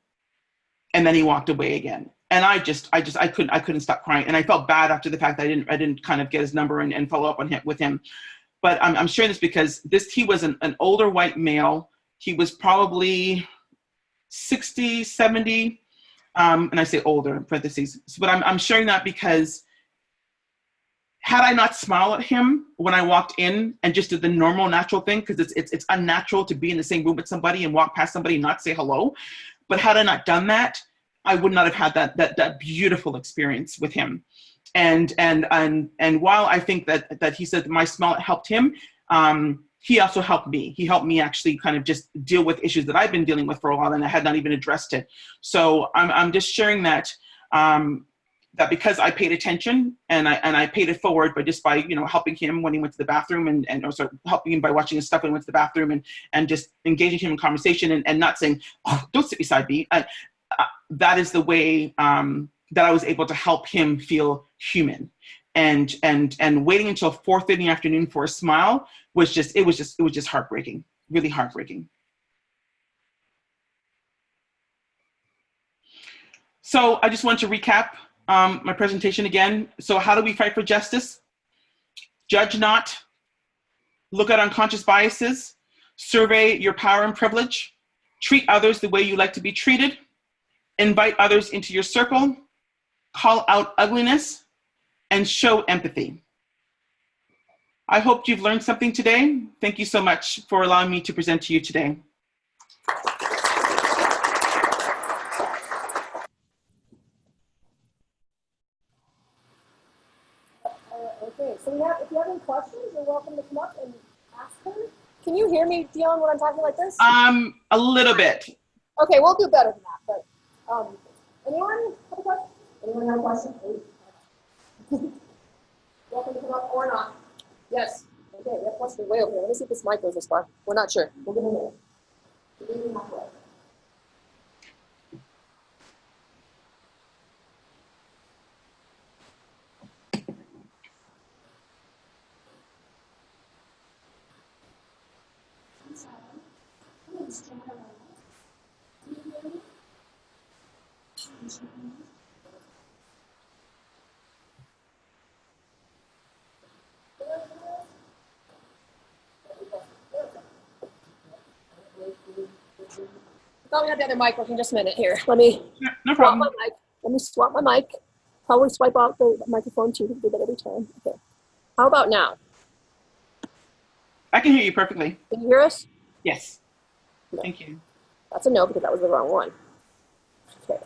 And then he walked away again. And I couldn't stop crying. And I felt bad after the fact that I didn't kind of get his number and follow up with him. But I'm sharing this because he was an older white male. He was probably 60, 70. And I say older in parentheses. But I'm sharing that because had I not smiled at him when I walked in and just did the normal, natural thing, because it's unnatural to be in the same room with somebody and walk past somebody and not say hello. But had I not done that, I would not have had that beautiful experience with him. And while I think that he said my smile helped him, he also helped me. He helped me actually kind of just deal with issues that I've been dealing with for a while and I had not even addressed it. So I'm just sharing that. That because I paid attention and I paid it forward by helping him when he went to the bathroom and also helping him by watching his stuff when he went to the bathroom and just engaging him in conversation and not saying, "Oh, don't sit beside me." That is the way that I was able to help him feel human. And waiting until 4:30 in the afternoon for a smile was just heartbreaking, really heartbreaking. So I just want to recap my presentation again. So how do we fight for justice? Judge not, look at unconscious biases, survey your power and privilege, treat others the way you like to be treated, invite others into your circle, call out ugliness, and show empathy. I hope you've learned something today. Thank you so much for allowing me to present to you today. Okay, so if you have any questions, you're welcome to come up and ask her. Can you hear me, Dionne, when I'm talking like this? A little bit. Okay, we'll do better than that. But anyone have a question? Anyone have a question? Please. Welcome to come up or not. Yes. Okay, we have a question way over here. Let me see if this mic goes this far. We're not sure. We'll give it a minute. I thought we had the other mic working. Just a minute here. Let me No swap problem. my mic. Let me swap my mic. Probably swipe out the microphone too. We do that every time. Okay. How about now? I can hear you perfectly. Can you hear us? Yes. No. Thank you. That's a no because that was the wrong one. Okay.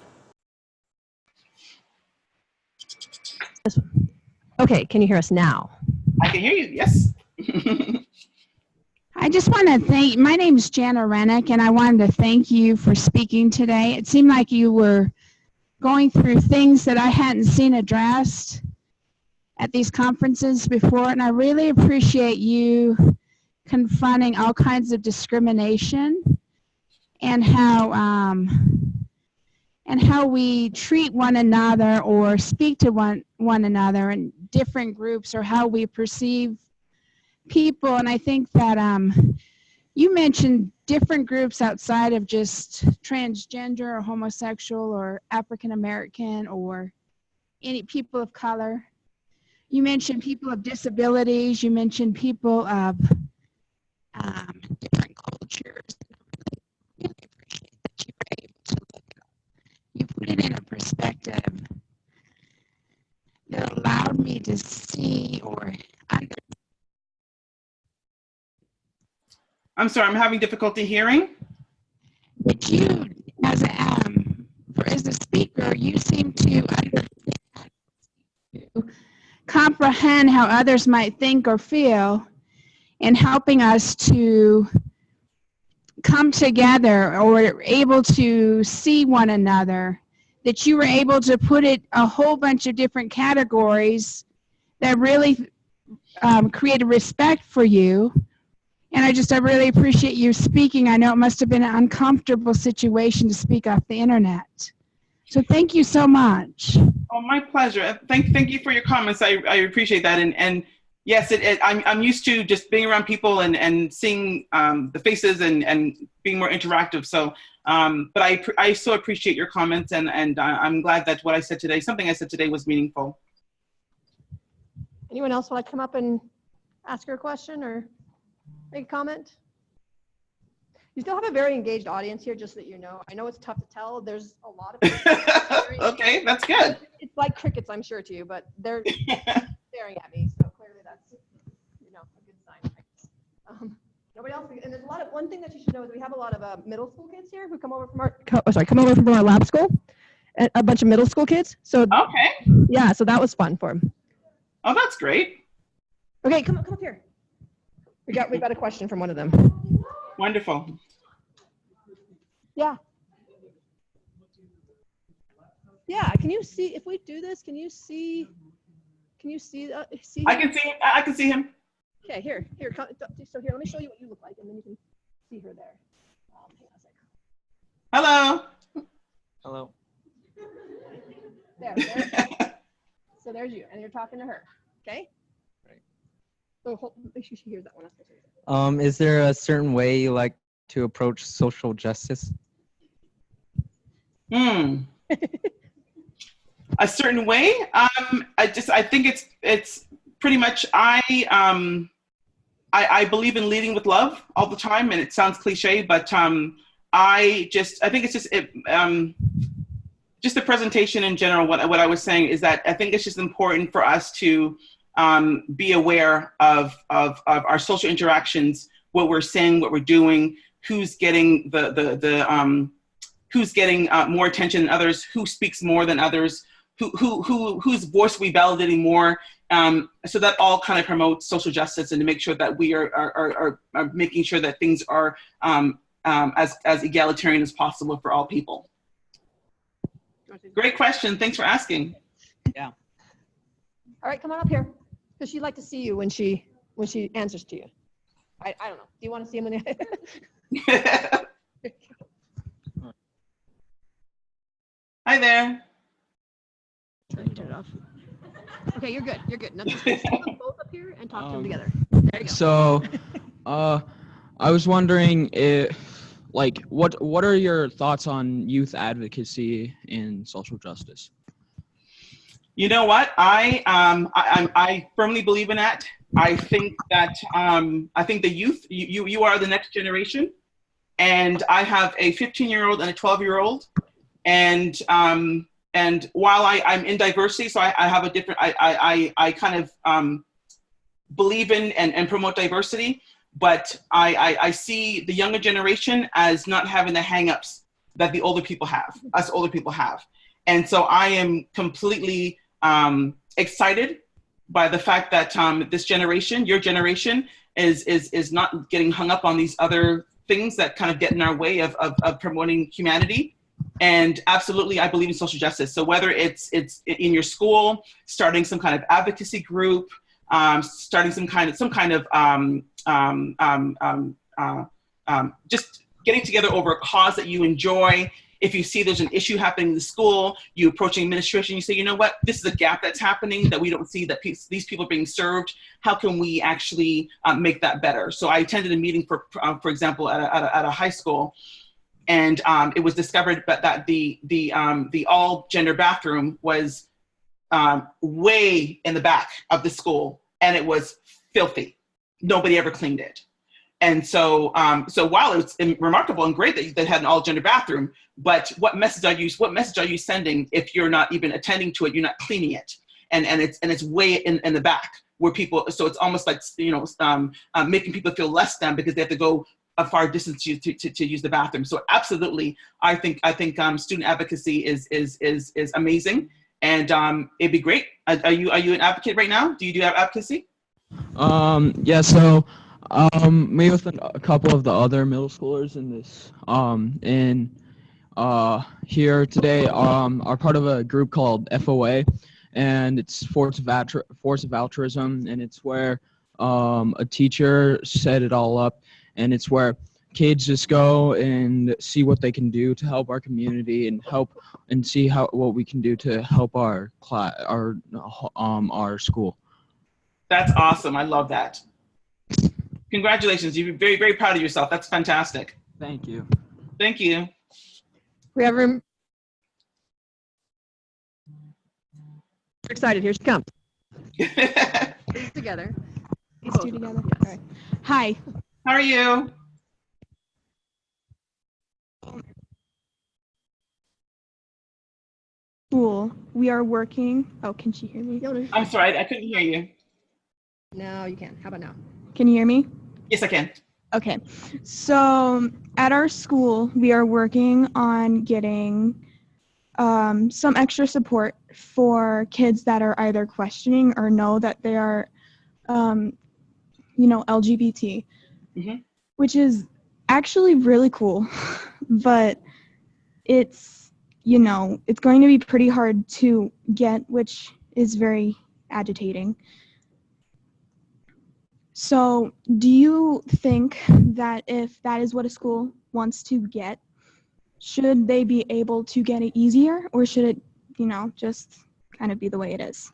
Okay, can you hear us now? I can hear you. Yes. I just want to thank, my name is Jana Rennick, and I wanted to thank you for speaking today. It seemed like you were going through things that I hadn't seen addressed at these conferences before, and I really appreciate you confronting all kinds of discrimination and how we treat one another or speak to one another in different groups, or how we perceive people. And I think that you mentioned different groups outside of just transgender or homosexual or African American or any people of color. You mentioned people of disabilities. You mentioned people of different cultures. I really appreciate that you were able to look at it. You put it in a perspective that allowed me to see or understand. I'm sorry, I'm having difficulty hearing. But you, as a speaker, you seem to understand, to comprehend how others might think or feel, and helping us to come together or able to see one another, that you were able to put it a whole bunch of different categories that really created respect for you. And I really appreciate you speaking. I know it must have been an uncomfortable situation to speak off the internet. So thank you so much. Oh, my pleasure. Thank you for your comments. I appreciate that. And yes, I'm used to just being around people and seeing the faces and being more interactive. So, but I so appreciate your comments, and I'm glad that what I said today, something I said today, was meaningful. Anyone else want to come up and ask her a question or make a comment? You still have a very engaged audience here, just so that you know. I know it's tough to tell. There's a lot of people. Okay, that's good. It's like crickets, I'm sure, to you, but they're staring at me, so clearly that's, a good sign. Nobody else, and there's one thing that you should know is we have a lot of middle school kids here who come over from our lab school, a bunch of middle school kids. So okay. Yeah, so that was fun for them. Oh, that's great. Okay, come up here. We got a question from one of them. Wonderful. Yeah. Yeah, can you see, if we do this, can you see see I can see him. Okay, here, so here, let me show you what you look like, and then you can see her there. Hang on a second. Hello. Hello. There. So there's you, and you're talking to her, okay? Right. So make sure she hears that one. Is there a certain way you like to approach social justice? A certain way? I think it's pretty much, I believe in leading with love all the time, and it sounds cliche, but I think it's just the presentation in general. What I was saying is that I think it's just important for us to be aware of our social interactions, what we're saying, what we're doing, who's getting who's getting more attention than others, who speaks more than others, whose voice we validating more. So that all kind of promotes social justice, and to make sure that we are making sure that things are as egalitarian as possible for all people. Great question. Thanks for asking. Yeah. All right, come on up here, because she'd like to see you when she answers to you. I don't know. Do you want to see him in the? Hi there. Turn it off. Okay, you're good. You're good. Now just stand them both up here and talk to them together. There you go. So, I was wondering like, what are your thoughts on youth advocacy and social justice? You know what? I firmly believe in that. I think that the youth, you are the next generation, and I have a 15-year-old and a 12-year-old, and while I'm in diversity, so I have a different, I kind of believe in and promote diversity, but I see the younger generation as not having the hang-ups that the older people have, us older people have. And so I am completely excited by the fact that this generation, your generation, is not getting hung up on these other things that kind of get in our way of promoting humanity. And absolutely, I believe in social justice. So whether it's in your school, starting some kind of advocacy group, starting some kind of just getting together over a cause that you enjoy. If you see there's an issue happening in the school, you approach administration, you say, you know what, this is a gap that's happening that we don't see, that these people are being served. How can we actually make that better? So I attended a meeting, for example, at a high school, and it was discovered that the all gender bathroom was way in the back of the school, and it was filthy. Nobody ever cleaned it. And so, while it's remarkable and great that they had an all gender bathroom, but what message are you sending if you're not even attending to it? You're not cleaning it, and it's way in the back where people. So it's almost like, making people feel less than because they have to go a far distance to use the bathroom. So absolutely, I think student advocacy is amazing, and it'd be great. Are you an advocate right now? Do you have advocacy? Yeah. So. Me with a couple of the other middle schoolers in this, here today, are part of a group called FOA, and it's Force of Altruism, and it's where, a teacher set it all up, and it's where kids just go and see what they can do to help our community and see what we can do to help our school. That's awesome. I love that. Congratulations. You're very, very proud of yourself. That's fantastic. Thank you. Thank you. We have room. We're excited. Here she comes. Together. These two together. Yes. All right. Hi. How are you? School. We are working. Oh, can she hear me? I'm sorry, I couldn't hear you. No, you can. How about now? Can you hear me? Yes, I can. Okay. So at our school, we are working on getting some extra support for kids that are either questioning or know that they are, LGBT, which is actually really cool, but it's going to be pretty hard to get, which is very agitating. So do you think that if that is what a school wants to get, should they be able to get it easier, or should it, just kind of be the way it is?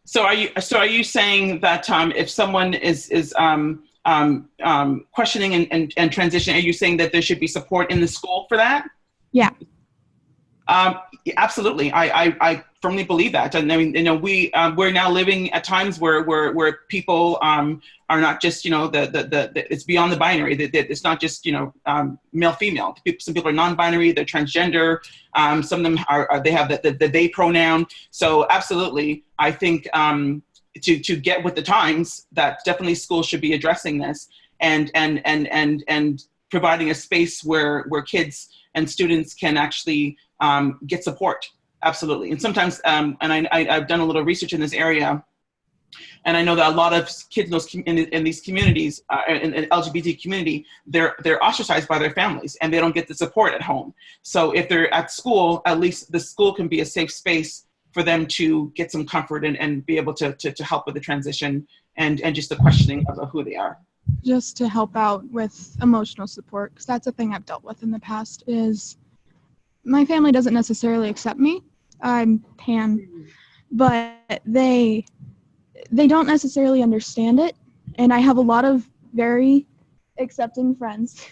So are you saying that if someone is questioning and transitioning, are you saying that there should be support in the school for that? Yeah. Absolutely. I firmly believe that. And I mean, we're now living at times where people are not just, it's beyond the binary. It's not just, male, female. Some people are non-binary, they're transgender. Some of them they have the they pronoun. So absolutely, I think to get with the times, that definitely schools should be addressing this and providing a space where kids and students can actually get support Absolutely. And sometimes, and I've done a little research in this area, and I know that a lot of kids in these communities, in the LGBT community, they're ostracized by their families, and they don't get the support at home. So if they're at school, at least the school can be a safe space for them to get some comfort and be able to help with the transition and just the questioning of who they are. Just to help out with emotional support, because that's a thing I've dealt with in the past, is my family doesn't necessarily accept me. I'm pan, but they don't necessarily understand it. And I have a lot of very accepting friends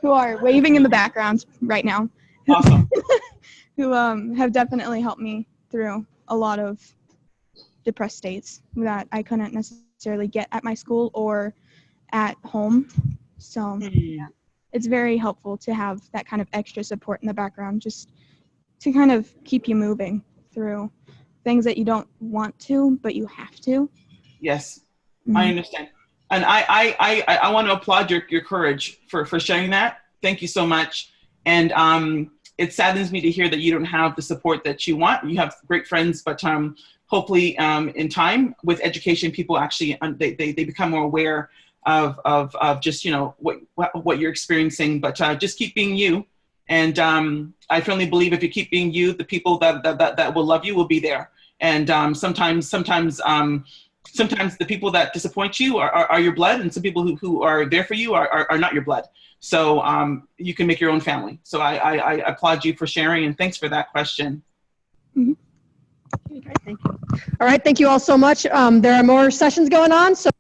who are waving in the background right now. Awesome. Who have definitely helped me through a lot of depressed states that I couldn't necessarily get at my school or at home. So yeah, it's very helpful to have that kind of extra support in the background, just to kind of keep you moving through things that you don't want to, but you have to. Yes, I understand. And I want to applaud your courage for sharing that. Thank you so much. And it saddens me to hear that you don't have the support that you want. You have great friends, but hopefully in time with education, people actually, they become more aware of just, you know, what you're experiencing, but just keep being you. And I firmly believe if you keep being you, the people that will love you will be there. And sometimes the people that disappoint you are your blood, and some people who are there for you are not your blood. So you can make your own family. So I applaud you for sharing, and thanks for that question. Okay, great, thank you. All right, thank you all so much. There are more sessions going on, so.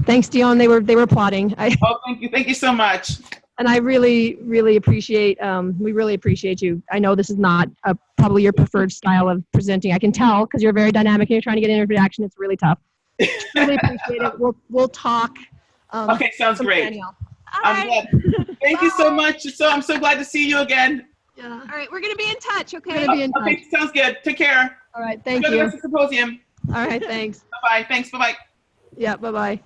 Thanks, Dionne. They were applauding. Oh, thank you so much. And I really appreciate, we really appreciate you. I know this is not probably your preferred style of presenting. I can tell because you're very dynamic and you're trying to get into reaction. It's really tough. Really appreciate it. We'll talk. Okay, sounds great. Danielle. I'm glad. Thank you so much. So I'm so glad to see you again. Yeah. All right, we're going to be in touch, okay? We're gonna be in touch. Okay, sounds good. Take care. All right, thank Enjoy the you. rest of the symposium. All right, thanks. Bye-bye. Thanks. Bye-bye. Yeah, bye-bye.